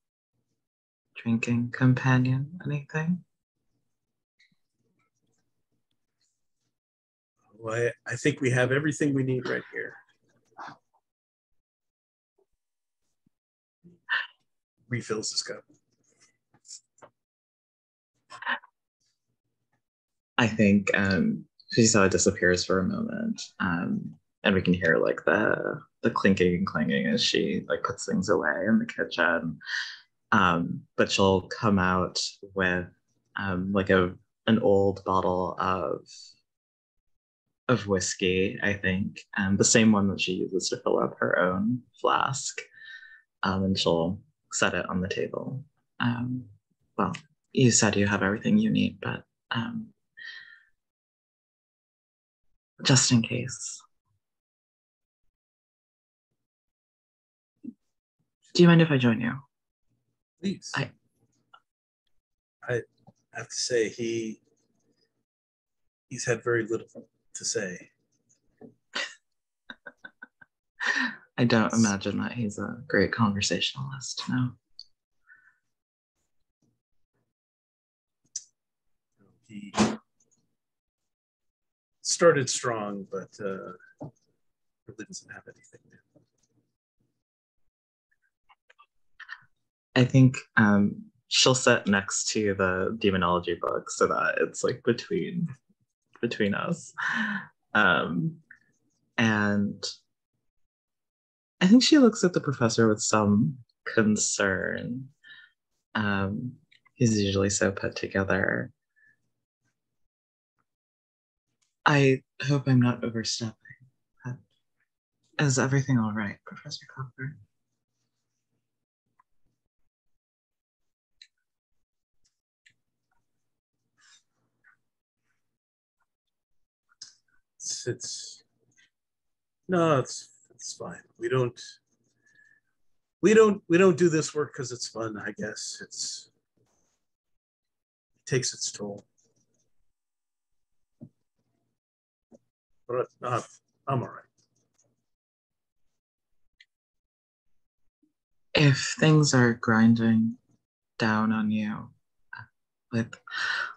drinking companion anything? Well, I think we have everything we need right here. Refills his cup. I think Fujisawa disappears for a moment, and we can hear like the clinking and clanging as she like puts things away in the kitchen. But she'll come out with like an old bottle of whiskey, I think, the same one that she uses to fill up her own flask, and she'll set it on the table. Well, you said you have everything you need, but just in case. Do you mind if I join you? Please. I have to say he's had very little to say. I don't imagine that he's a great conversationalist, no. He started strong, but really doesn't have anything new. I think she'll sit next to the demonology book so that it's like between us. And I think she looks at the professor with some concern. He's usually so put together. I hope I'm not overstepping. Is everything all right, Professor Cockburn? It's fine. We don't do this work because it's fun, I guess. It takes its toll. But I'm all right. If things are grinding down on you with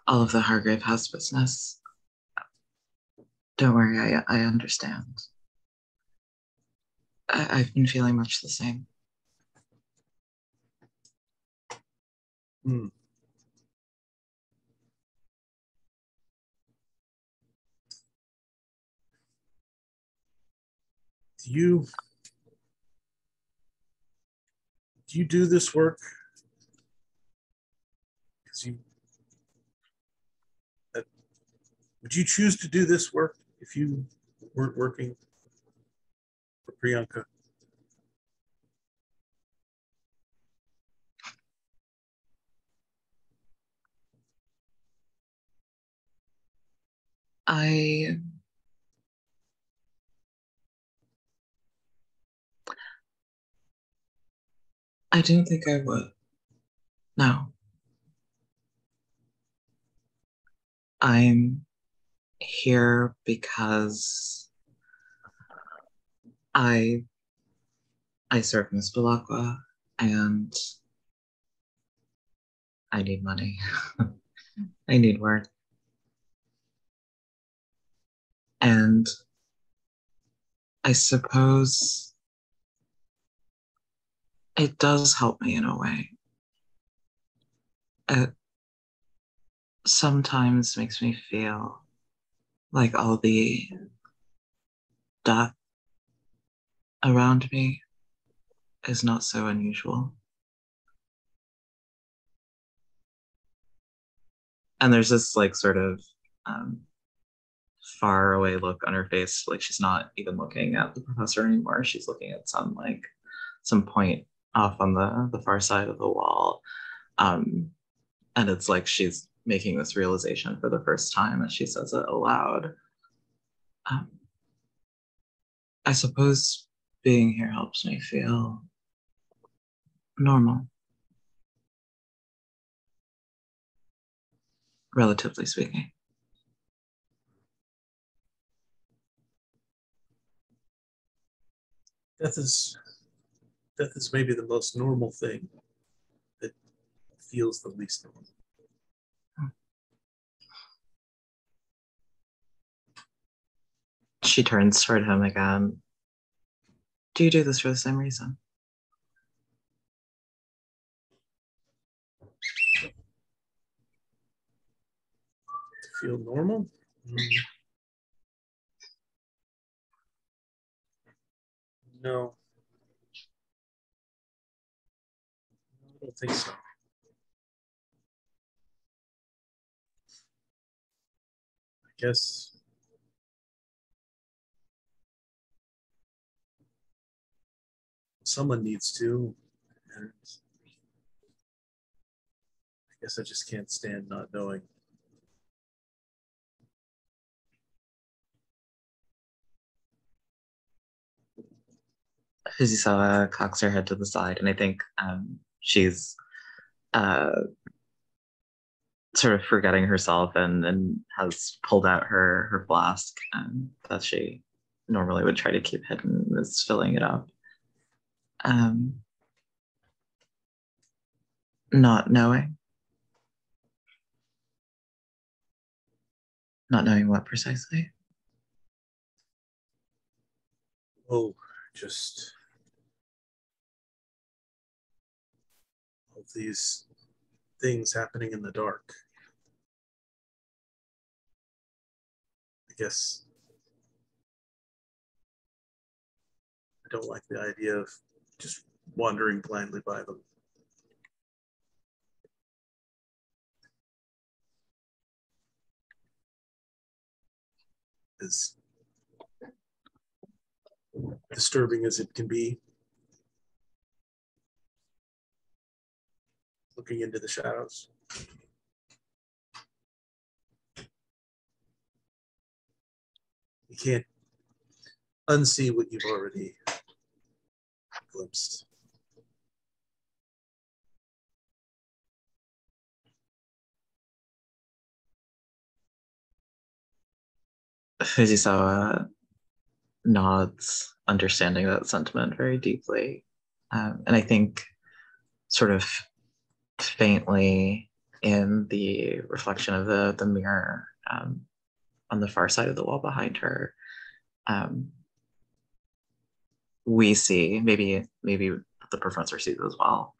all of the Hargrave House business, don't worry, I understand. I've been feeling much the same. Hmm. Do you do this work because would you choose to do this work if you weren't working for Priyanka? I don't think I would. No. I'm here because I serve Miss Balakwa and I need money. I need work. And I suppose it does help me in a way. It sometimes makes me feel like all the death around me is not so unusual. And there's this like sort of far away look on her face, like she's not even looking at the professor anymore. She's looking at some point off on the far side of the wall. And it's like she's making this realization for the first time as she says it aloud. I suppose being here helps me feel normal, relatively speaking. Death is maybe the most normal thing that feels the least normal. She turns toward him again. Do you do this for the same reason? feel normal. No, I don't think so. I guess someone needs to, and I guess I just can't stand not knowing. Fujisawa cocks her head to the side, and I think she's uh, sort of forgetting herself and has pulled out her flask that she normally would try to keep hidden, and is filling it up. Not knowing what precisely. Oh, just all these things happening in the dark. I guess I don't like the idea of just wandering blindly by them. As disturbing as it can be, looking into the shadows. You can't unsee what you've already glimpsed. Fujisawa nods, understanding that sentiment very deeply. And I think sort of faintly in the reflection of the mirror on the far side of the wall behind her, we see, maybe the professor sees as well,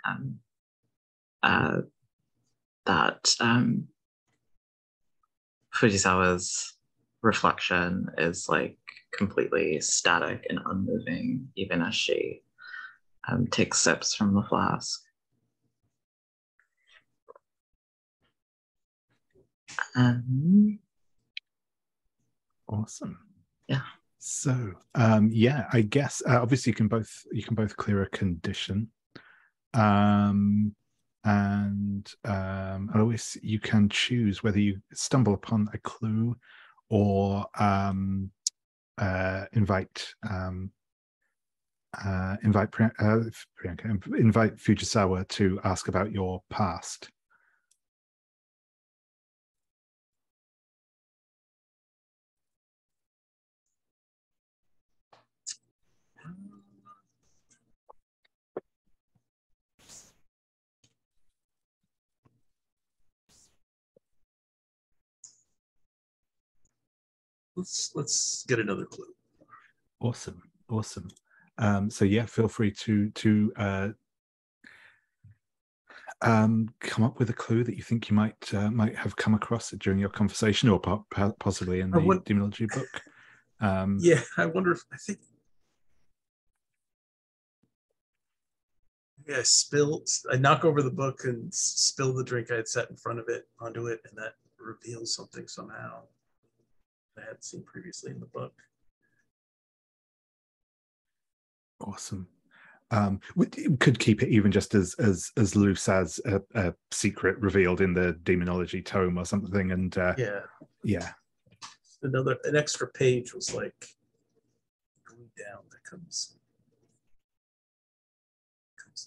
that Fujisawa's reflection is like completely static and unmoving, even as she takes sips from the flask. Awesome. Yeah. So yeah, I guess obviously you can both clear a condition, and Alois, you can choose whether you stumble upon a clue or invite Fujisawa to ask about your past. Let's get another clue. Awesome. So yeah, feel free to come up with a clue that you think you might have come across during your conversation, or possibly in the demonology book. Yeah, I wonder if I knock over the book and spill the drink I had set in front of it onto it, and that reveals something somehow I hadn't seen previously in the book. Awesome. We could keep it even just as loose as a secret revealed in the demonology tome or something, and yeah. An extra page was like glued down that comes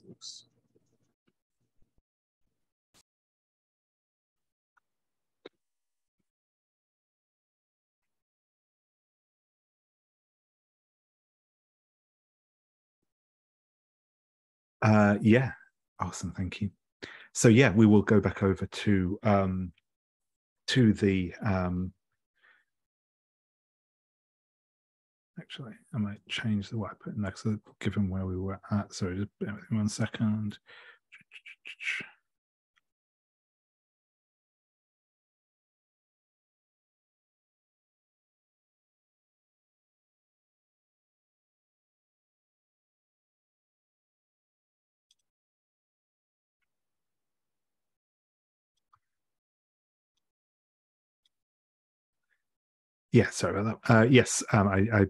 loose. Yeah, awesome, thank you. So yeah, we will go back over to the actually I might change the way I put next, given where we were at. Sorry, just bear with me 1 second. Yeah, sorry about that. Yes, I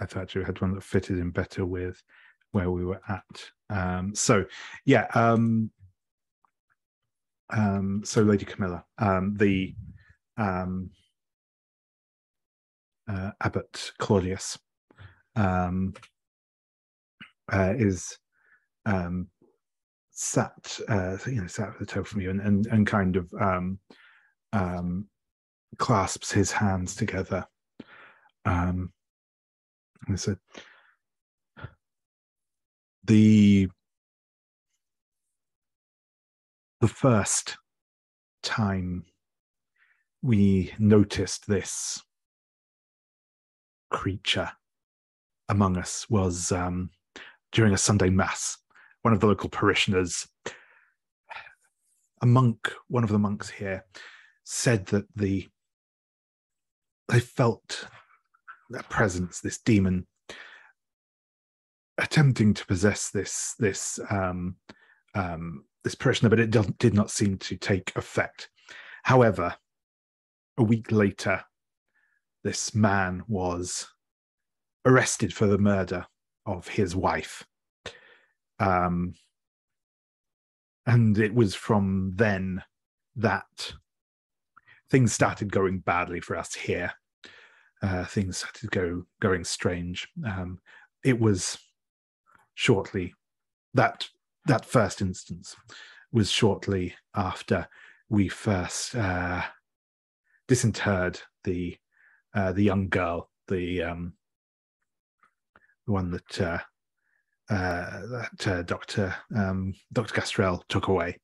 thought you had one that fitted in better with where we were at. So yeah, so Lady Camilla, the Abbot Claudius is sat sat at the table from you and kind of clasps his hands together and said, the first time we noticed this creature among us was during a Sunday mass. One of the local parishioners, one of the monks here, said that they felt a presence, this demon, attempting to possess this parishioner, but it did not seem to take effect. However, a week later, this man was arrested for the murder of his wife. And it was from then that things started going badly for us here. Things started going strange. It was shortly that first instance was shortly after we first disinterred the young girl, the one that Dr. Gastrell took away.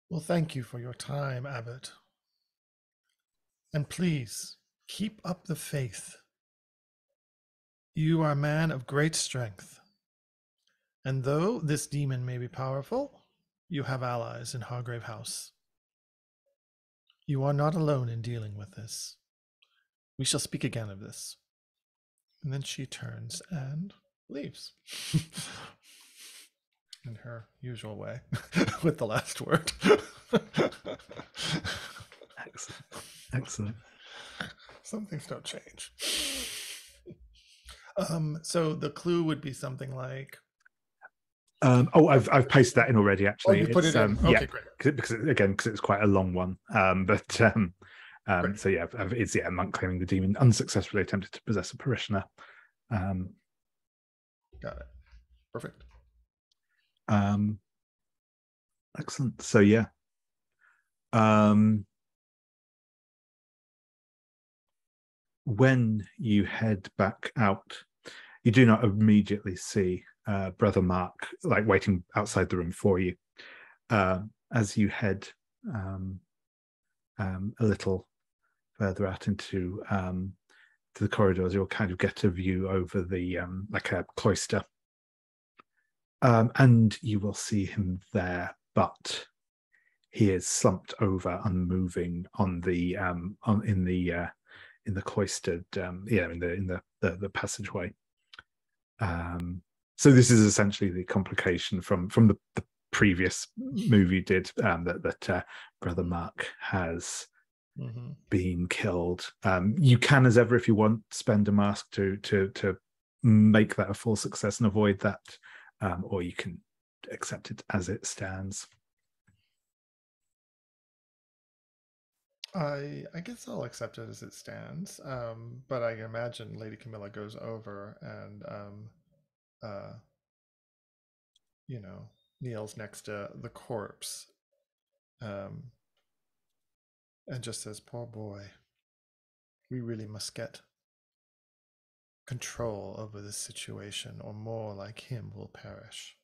Well, thank you for your time, Abbot. And please, keep up the faith. You are a man of great strength. And though this demon may be powerful, you have allies in Hargrave House. You are not alone in dealing with this. We shall speak again of this. And then she turns and leaves. In her usual way, with the last word. Excellent. Some things don't change. So the clue would be something like. I've pasted that in already. Actually, you put it in. Okay, great. Because it's quite a long one. So yeah, it's a monk claiming the demon unsuccessfully attempted to possess a parishioner. Got it. Perfect. Excellent. So yeah. When you head back out, you do not immediately see Brother Mark waiting outside the room for you. As you head a little further out into to the corridors, you'll kind of get a view over the like a cloister. And you will see him there, but he is slumped over, unmoving on the in the cloistered in the passageway. So this is essentially the complication from the previous movie you did, that Brother Mark has been killed. You can, as ever, if you want, spend a mask to make that a full success and avoid that. Or you can accept it as it stands. I guess I'll accept it as it stands. But I imagine Lady Camilla goes over and kneels next to the corpse, and just says, "Poor boy. We really must get control over this situation, or more like him will perish."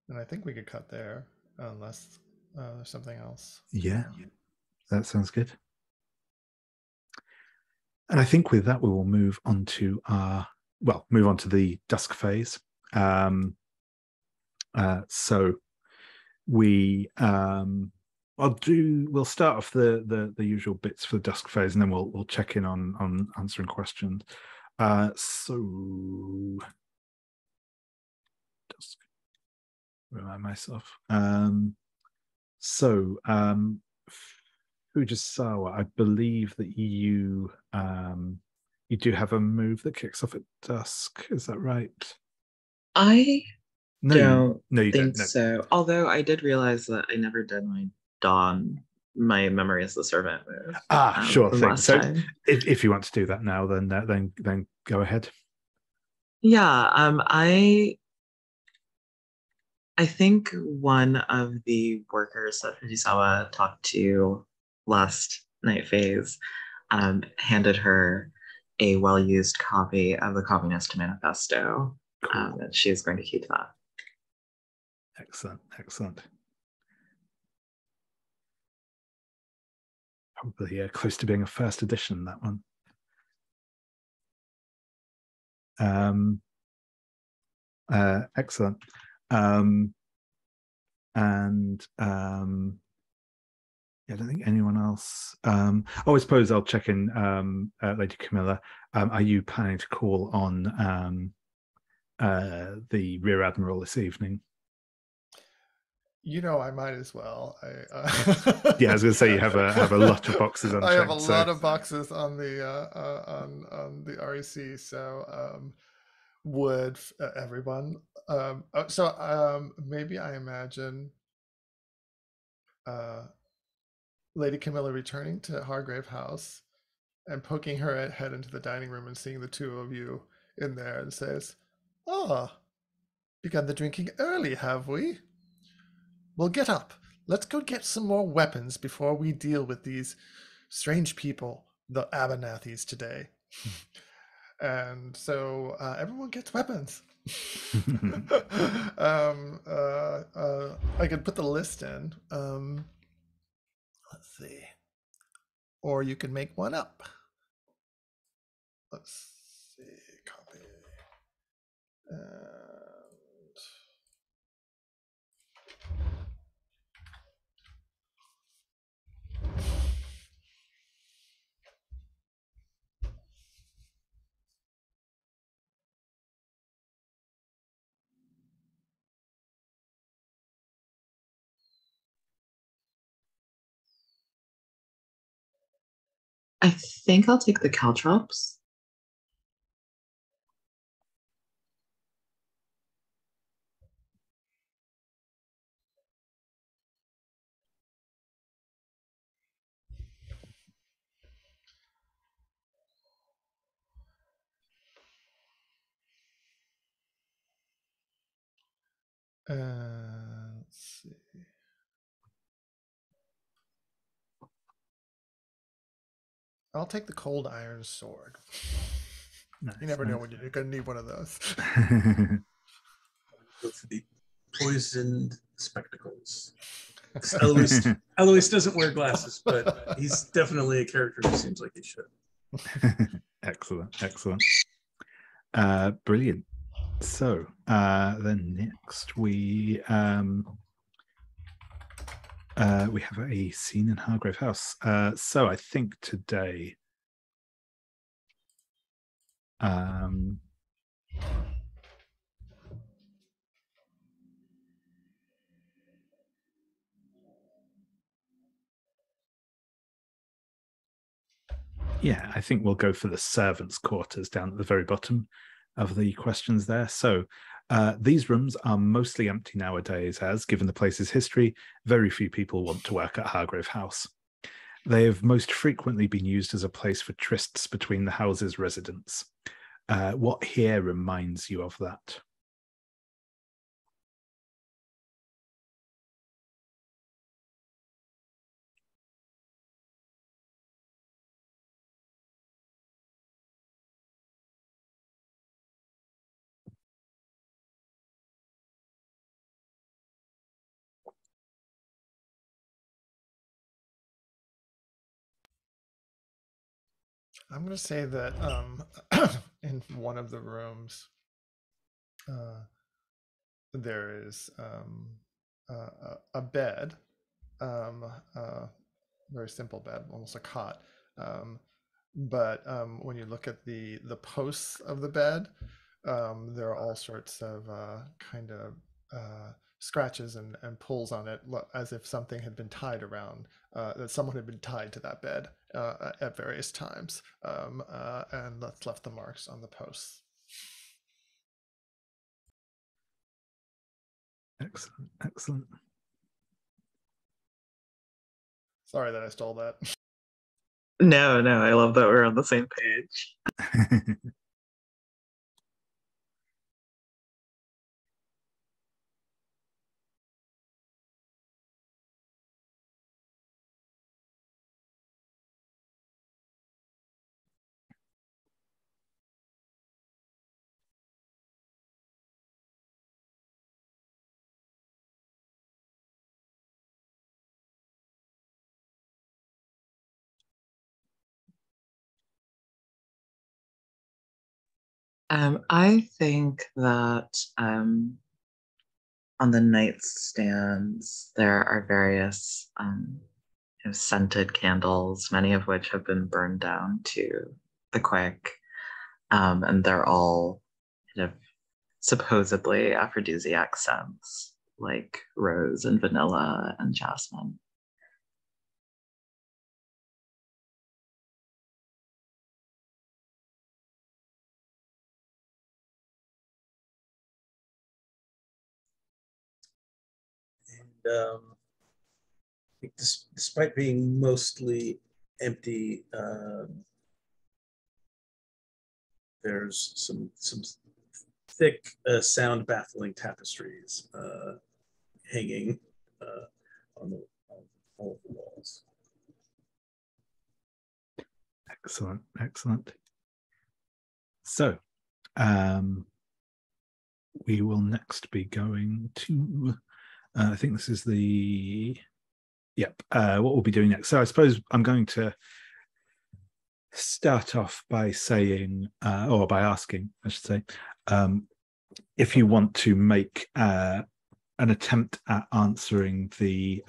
And I think we could cut there, unless there's something else. Yeah, that sounds good. And I think with that, we will move on to the dusk phase. So we we'll start off the usual bits for the dusk phase, and then we'll check in on answering questions. So dusk. remind myself. So, Fujisawa, I believe that you do have a move that kicks off at dusk. Is that right? I No, don't you think don't. No. so. Although I did realize that I never did my dawn, my memory as the servant move. Sure from thing. last So time. if you want to do that now, then go ahead. Yeah, I think one of the workers that Fujisawa talked to last night phase handed her a well-used copy of the Communist Manifesto. Cool. And she is going to keep that. Excellent. Probably close to being a first edition, that one. Excellent. I don't think anyone else. I suppose I'll check in, Lady Camilla. Are you planning to call on the Rear Admiral this evening? I might as well. Yeah, I was going to say you have a lot of boxes unchecked. I have a lot of boxes on the on the REC. So would everyone? Maybe I imagine Lady Camilla returning to Hargrave House and poking her head into the dining room and seeing the two of you in there and says, "Ah, begun the drinking early, have we? Well, get up. Let's go get some more weapons before we deal with these strange people, the Abernathys, today." And so everyone gets weapons. I could put the list in. Let's see. Or you can make one up. Let's see. Copy. And I think I'll take the caltrops. let's see. I'll take the cold iron sword. Nice, you never know when you're going to need one of those. Go for the poisoned spectacles. Eloise doesn't wear glasses, but he's definitely a character who seems like he should. Excellent. Brilliant. So then next we have a scene in Hargrave House. So I think today yeah, I think we'll go for the servants' quarters down at the very bottom of the questions there. So these rooms are mostly empty nowadays, as given the place's history, very few people want to work at Hargrave House. They have most frequently been used as a place for trysts between the house's residents. What here reminds you of that? I'm going to say that in one of the rooms, there is a bed, very simple bed, almost a cot. But when you look at the posts of the bed, there are all sorts of kind of scratches and pulls on it as if something had been tied around, that someone had been tied to that bed at various times, and left the marks on the posts. Excellent, excellent. Sorry that I stole that. No, I love that we're on the same page. I think that on the nightstands there are various scented candles, many of which have been burned down to the quick, and they're all kind of supposedly aphrodisiac scents, like rose and vanilla and jasmine. And I think despite being mostly empty, there's some thick, sound baffling tapestries hanging on all of the walls. Excellent, excellent. So, we will next be going to, I think this is the, what we'll be doing next. So I suppose I'm going to start off by saying, or by asking, I should say, if you want to make an attempt at answering the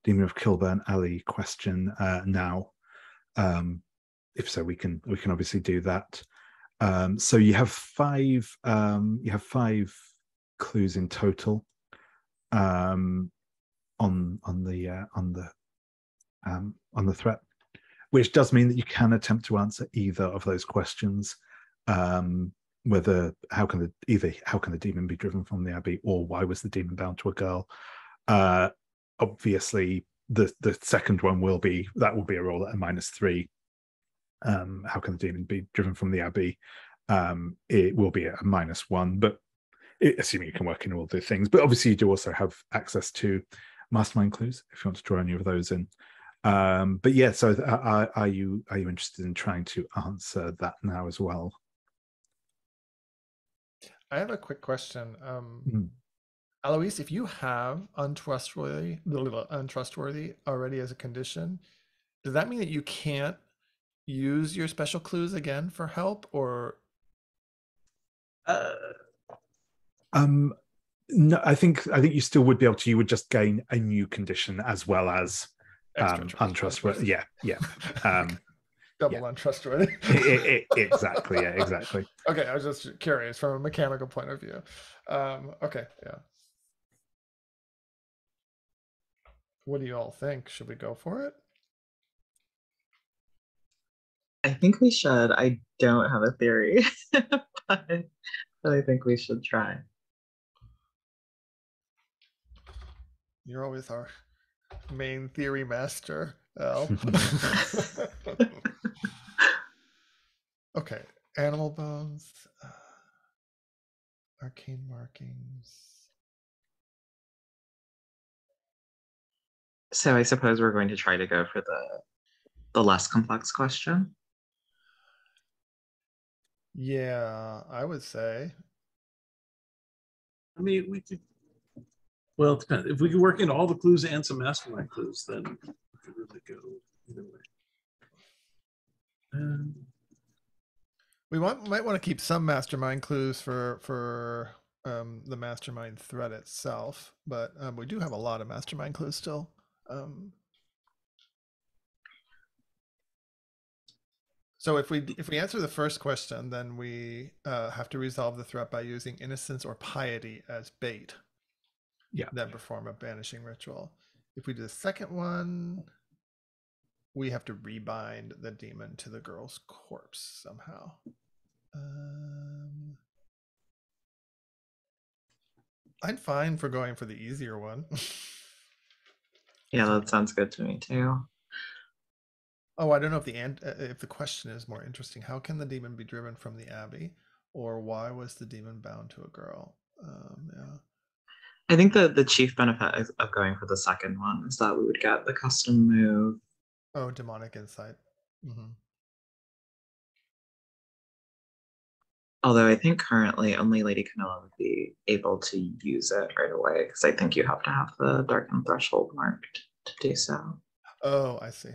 Demon of Kilburn Abbey question now. If so, we can obviously do that. So you have five clues in total on the threat, which does mean that you can attempt to answer either of those questions. Whether how can the demon be driven from the abbey, or why was the demon bound to a girl? Obviously, the second one will be a roll at a -3. How can the demon be driven from the abbey? It will be at a -1, but assuming you can work in all the things. But obviously, you do also have access to mastermind clues if you want to draw any of those in. But yeah, so are you interested in trying to answer that now as well? I have a quick question. Alois, if you have untrustworthy already as a condition, does that mean that you can't use your special clues again for help, or? No, I think you still would be able to. You would just gain a new condition as well as untrustworthy. Yeah. Double untrustworthy. Exactly. Yeah, exactly. Okay, I was just curious from a mechanical point of view. Okay, yeah. What do you all think? Should we go for it? I think we should. I don't have a theory, but I think we should try. You're always our main theory master, Al. Okay, animal bones, arcane markings. So I suppose we're going to try to go for the less complex question. Yeah, I would say. I mean, we could. Well, it depends. If we could work in all the clues and some mastermind clues, then we could really go either way. We might want to keep some mastermind clues for the mastermind thread itself, but we do have a lot of mastermind clues still. So if we answer the first question, then we have to resolve the threat by using innocence or piety as bait. Yeah. Then perform a banishing ritual. If we do the second one, we have to rebind the demon to the girl's corpse somehow. I'm fine for going for the easier one. Yeah, that sounds good to me too. Oh, I don't know if the question is more interesting. How can the demon be driven from the abbey, or why was the demon bound to a girl? Yeah. I think the chief benefit of going for the second one is that we would get the custom move. Oh, demonic insight. Mm-hmm. Although I think currently only Lady Camilla would be able to use it right away, because I think you have to have the darkened threshold marked to do so. Oh, I see.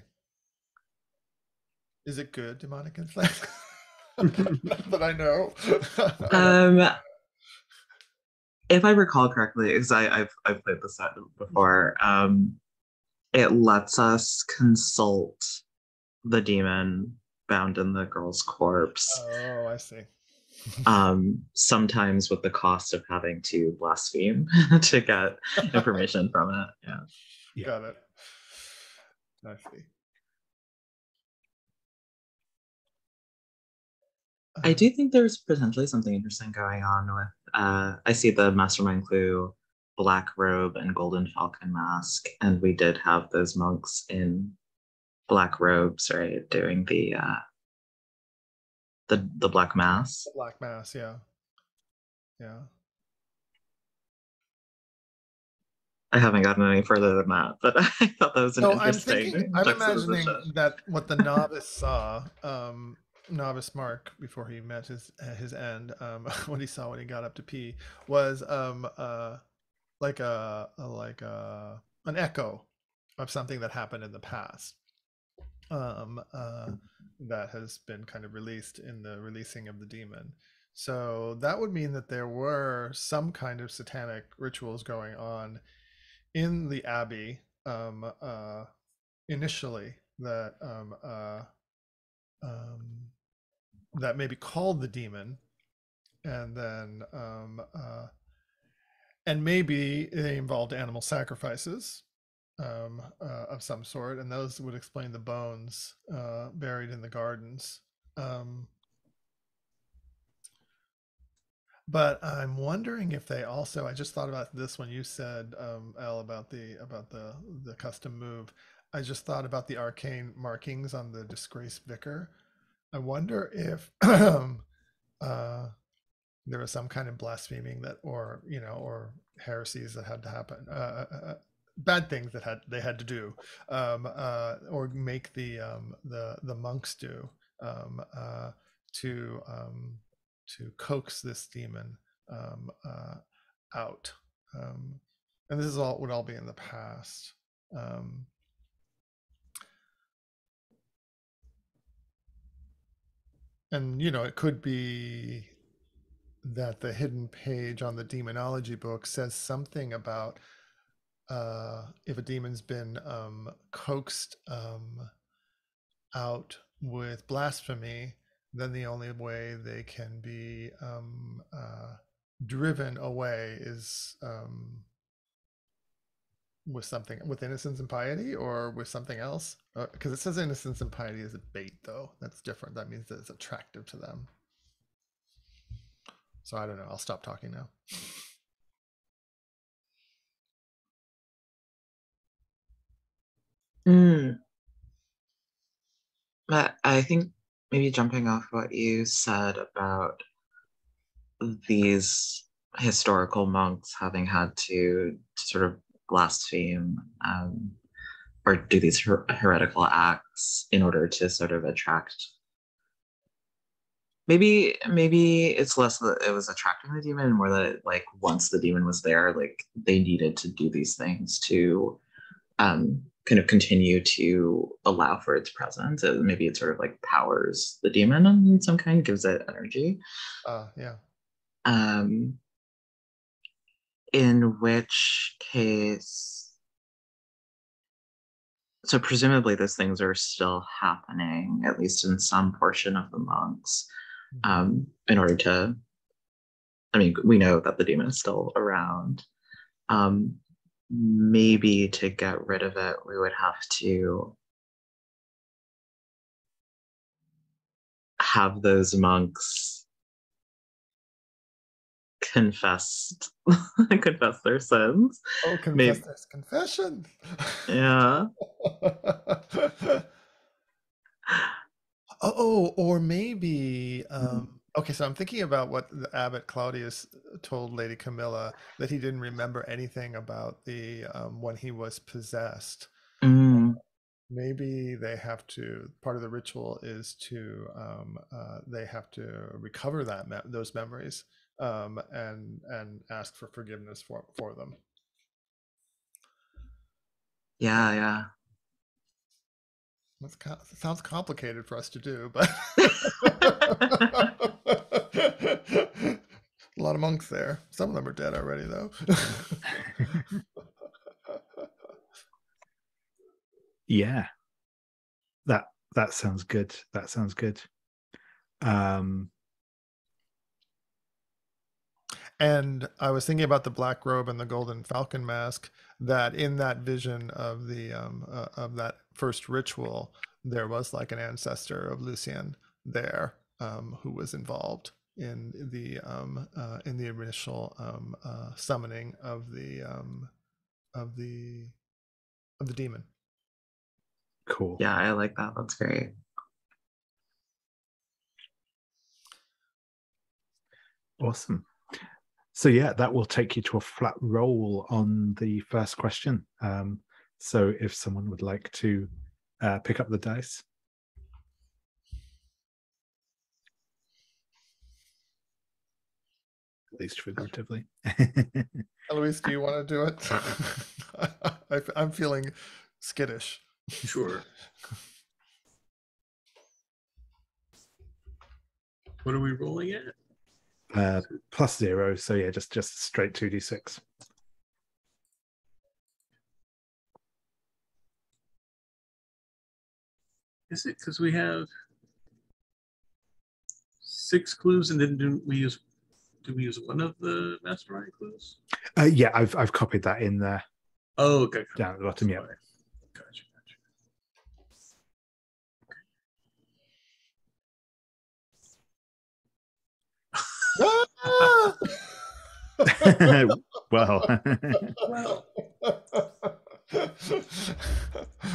Is it good, demonic insight? Not that I know. If I recall correctly, because I've played this set before, it lets us consult the demon bound in the girl's corpse. Oh, I see. Sometimes with the cost of having to blaspheme to get information from it. Yeah. Got it. I see. I do think there's potentially something interesting going on with I see the mastermind clue, black robe and golden falcon mask, and we did have those monks in black robes, right, doing the black mass. The black mass, yeah. Yeah. I haven't gotten any further than that, but I thought that was an interesting. I'm imagining that what the novice saw, novice Mark, before he met his end, what he saw when he got up to pee was like an echo of something that happened in the past. That has been kind of released in the releasing of the demon. So that would mean that there were some kind of satanic rituals going on in the abbey initially that that maybe called the demon, and then and maybe they involved animal sacrifices of some sort, and those would explain the bones buried in the gardens. But I'm wondering if they also, I just thought about this when you said, Elle, about the custom move. I just thought about the arcane markings on the disgraced vicar. I wonder if there was some kind of blaspheming that, or heresies that had to happen, bad things that they had to do, or make the monks do, to coax this demon out. And this is all would all be in the past. And it could be that the hidden page on the demonology book says something about if a demon's been coaxed out with blasphemy, then the only way they can be driven away is with innocence and piety, or with something else, because it says innocence and piety is a bait, though. That's different. That means that it's attractive to them. So I don't know, I'll stop talking now. But I think maybe jumping off what you said about these historical monks having had to sort of blaspheme or do these heretical acts in order to sort of attract. Maybe it's less that it was attracting the demon, and more that like once the demon was there, like they needed to do these things to kind of continue to allow for its presence. Maybe it sort of like powers the demon in some kind, gives it energy. Yeah. In which case, So presumably those things are still happening, at least in some portion of the monks, in order to, I mean, we know that the demon is still around. Maybe to get rid of it, we would have to have those monks confess their sins. Oh, confess this confession. Yeah. Or maybe okay, so I'm thinking about what the abbot Claudius told Lady Camilla, that he didn't remember anything about the when he was possessed. Maybe they have to, part of the ritual is to they have to recover those memories and ask for forgiveness for them. Yeah. That sounds complicated for us to do, but a lot of monks there. Some of them are dead already, though. Yeah, that sounds good. That sounds good. And I was thinking about the black robe and the golden falcon mask, that in that vision of the of that first ritual, there was like an ancestor of Lucien there who was involved in the initial summoning of the demon. Cool. Yeah, I like that. That's great. Awesome. So yeah, that will take you to a flat roll on the first question. So if someone would like to pick up the dice. At least figuratively. Eloise, do you want to do it? I'm feeling skittish. Sure. What are we rolling at? +0, so yeah, just straight 2d6. Is it because we have 6 clues, and then do we use one of the mastermind clues? Yeah, I've copied that in there. Oh, okay. Down at the bottom, yeah. Gotcha. Well,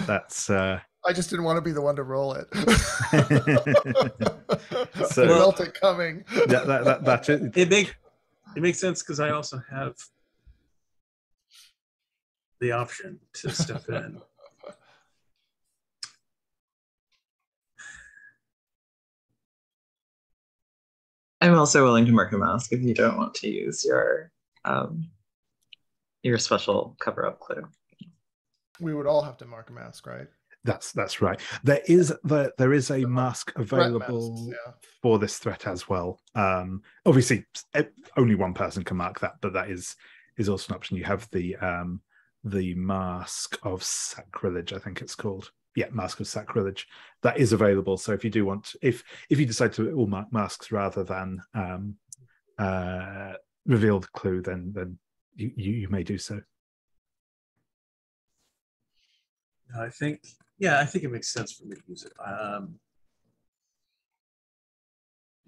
that's I just didn't want to be the one to roll it. So I felt it coming. That's it. It makes sense because I also have the option to step in. I'm also willing to mark a mask if you don't want to use your special cover-up clue. We would all have to mark a mask, right? That's right. There is a mask available for this threat as well. Obviously, only one person can mark that, but that is also an option. You have the mask of sacrilege, I think it's called. Yeah, mask of sacrilege. That is available. So if you do want, if you decide to all mark masks rather than reveal the clue, then you may do so. I think it makes sense for me to use it.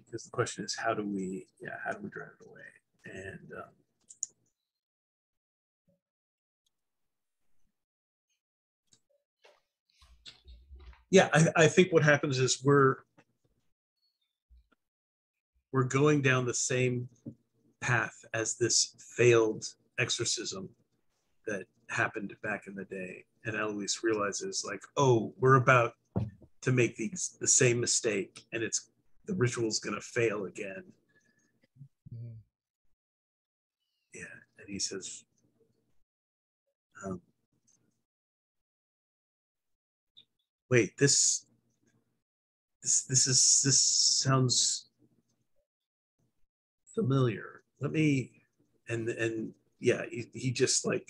Because the question is, how do we drive it away? And I think what happens is we're going down the same path as this failed exorcism that happened back in the day. And Eloise realizes, like, oh, we're about to make the same mistake, and the ritual's going to fail again. Yeah, and he says, wait, this sounds familiar. Let me, and yeah, he just like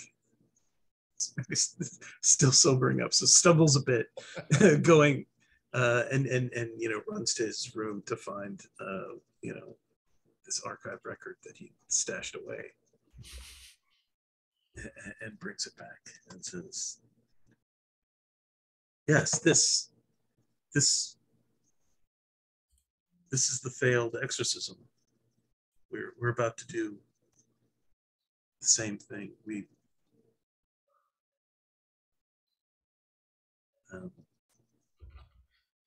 Still sobering up, so stumbles a bit, going, and runs to his room to find this archive record that he stashed away, and brings it back and says, "Yes, this is the failed exorcism. We're about to do the same thing.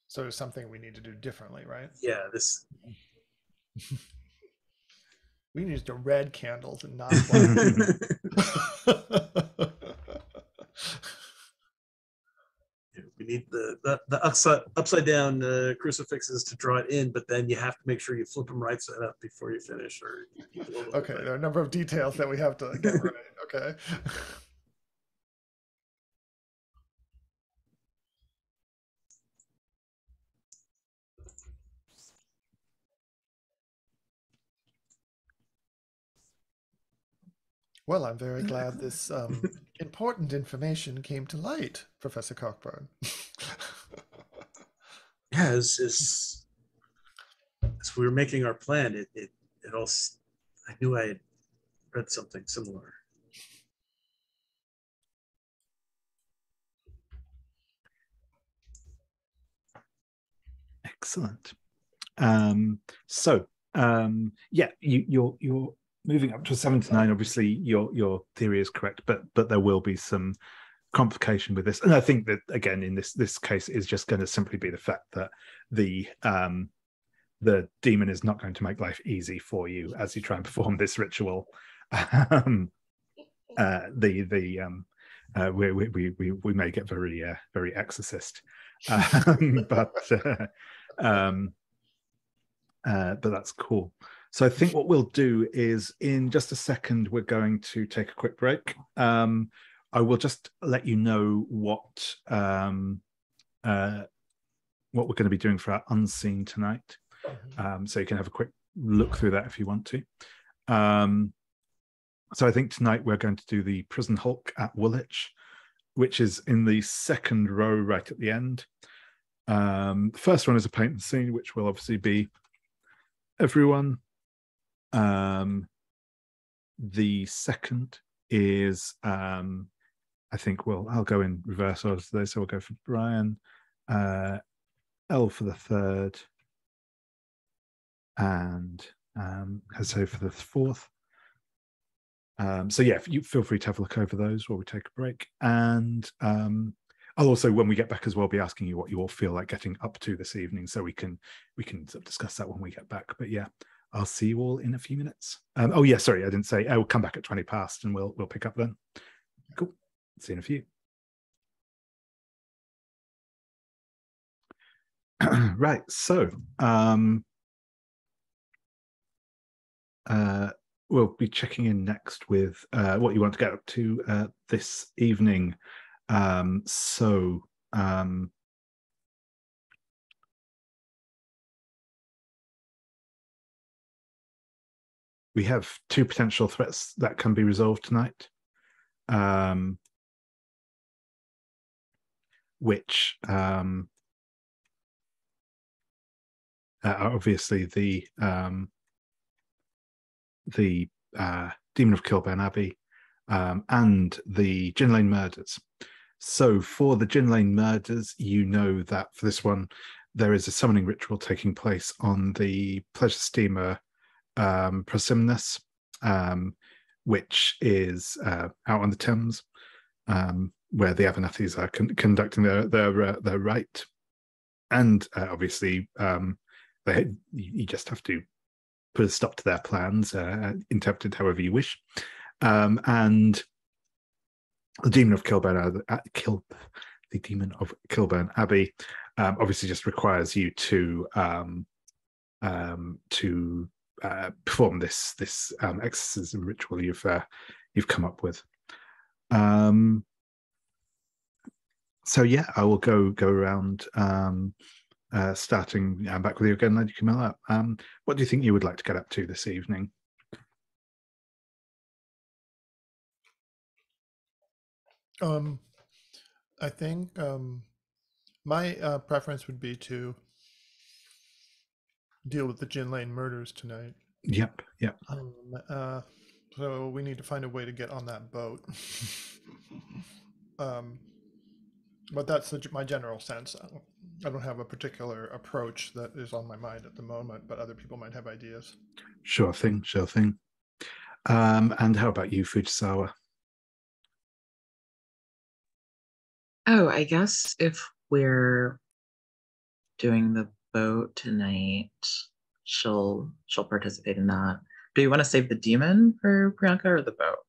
So it's something we need to do differently, right? Yeah, this." We used a red candles and not white. We need the upside down crucifixes to draw it in, but then you have to make sure you flip them right side up before you finish, or you blow the whole Okay, thing. there are a number of details that we have to get right. Okay. Well, I'm very glad this important information came to light, Professor Cockburn. Yeah, as we were making our plan, it all. I knew I had read something similar. Excellent. Yeah, you're moving up to 79. Obviously, your theory is correct, but there will be some complication with this, and I think that again in this case is just going to simply be the fact that the demon is not going to make life easy for you as you try and perform this ritual. We may get very exorcist, but that's cool. So I think what we'll do is in just a second we're going to take a quick break. I will just let you know what we're going to be doing for our unseen tonight. So you can have a quick look through that if you want to. So I think tonight we're going to do the Prison Hulk at Woolwich, which is in the second row right at the end. The first one is a paint the scene, which will obviously be everyone. The second is I think I'll go in reverse order today, so we'll go for Brian, L for the third, and Jose for the fourth. So yeah, you feel free to have a look over those while we take a break. And I'll also, when we get back as well, be asking you what you all feel like getting up to this evening, so we can sort of discuss that when we get back. But yeah, I'll see you all in a few minutes. Oh yeah, sorry, I didn't say. I will come back at 20 past, and we'll pick up then. Cool. See you in a few. Right. So we'll be checking in next with what you want to get up to this evening. We have two potential threats that can be resolved tonight, which obviously the Demon of Kilburn Abbey and the Gin Lane murders. So for the Gin Lane murders, you know that for this one, there is a summoning ritual taking place on the pleasure steamer Prosymnus, which is out on the Thames, where the Abernathys are conducting their rite. And obviously, you just have to put a stop to their plans, interpreted however you wish. And the Demon of Kilburn, the Demon of Kilburn Abbey, obviously just requires you to perform this exorcism ritual you've come up with. So yeah, I will go around, starting back with you again, Lady Camila. What do you think you would like to get up to this evening? I think my preference would be to deal with the Gin Lane murders tonight. Yep. So we need to find a way to get on that boat. But that's my general sense. I don't have a particular approach that is on my mind at the moment, but other people might have ideas. Sure thing. And how about you, Fujisawa? Oh, I guess if we're doing the boat tonight, she'll participate in that. Do you want to save the demon for Priyanka or the boat?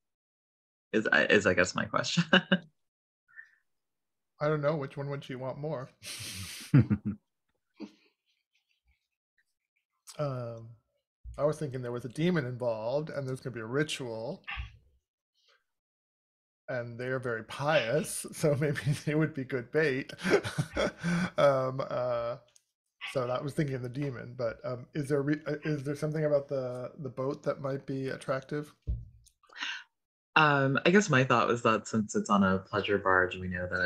Is I guess my question. I don't know, which one would she want more? I was thinking there was a demon involved and there's going to be a ritual. And they're very pious, so maybe they would be good bait. So I was thinking of the demon, but is there something about the boat that might be attractive? I guess my thought was that since it's on a pleasure barge, we know that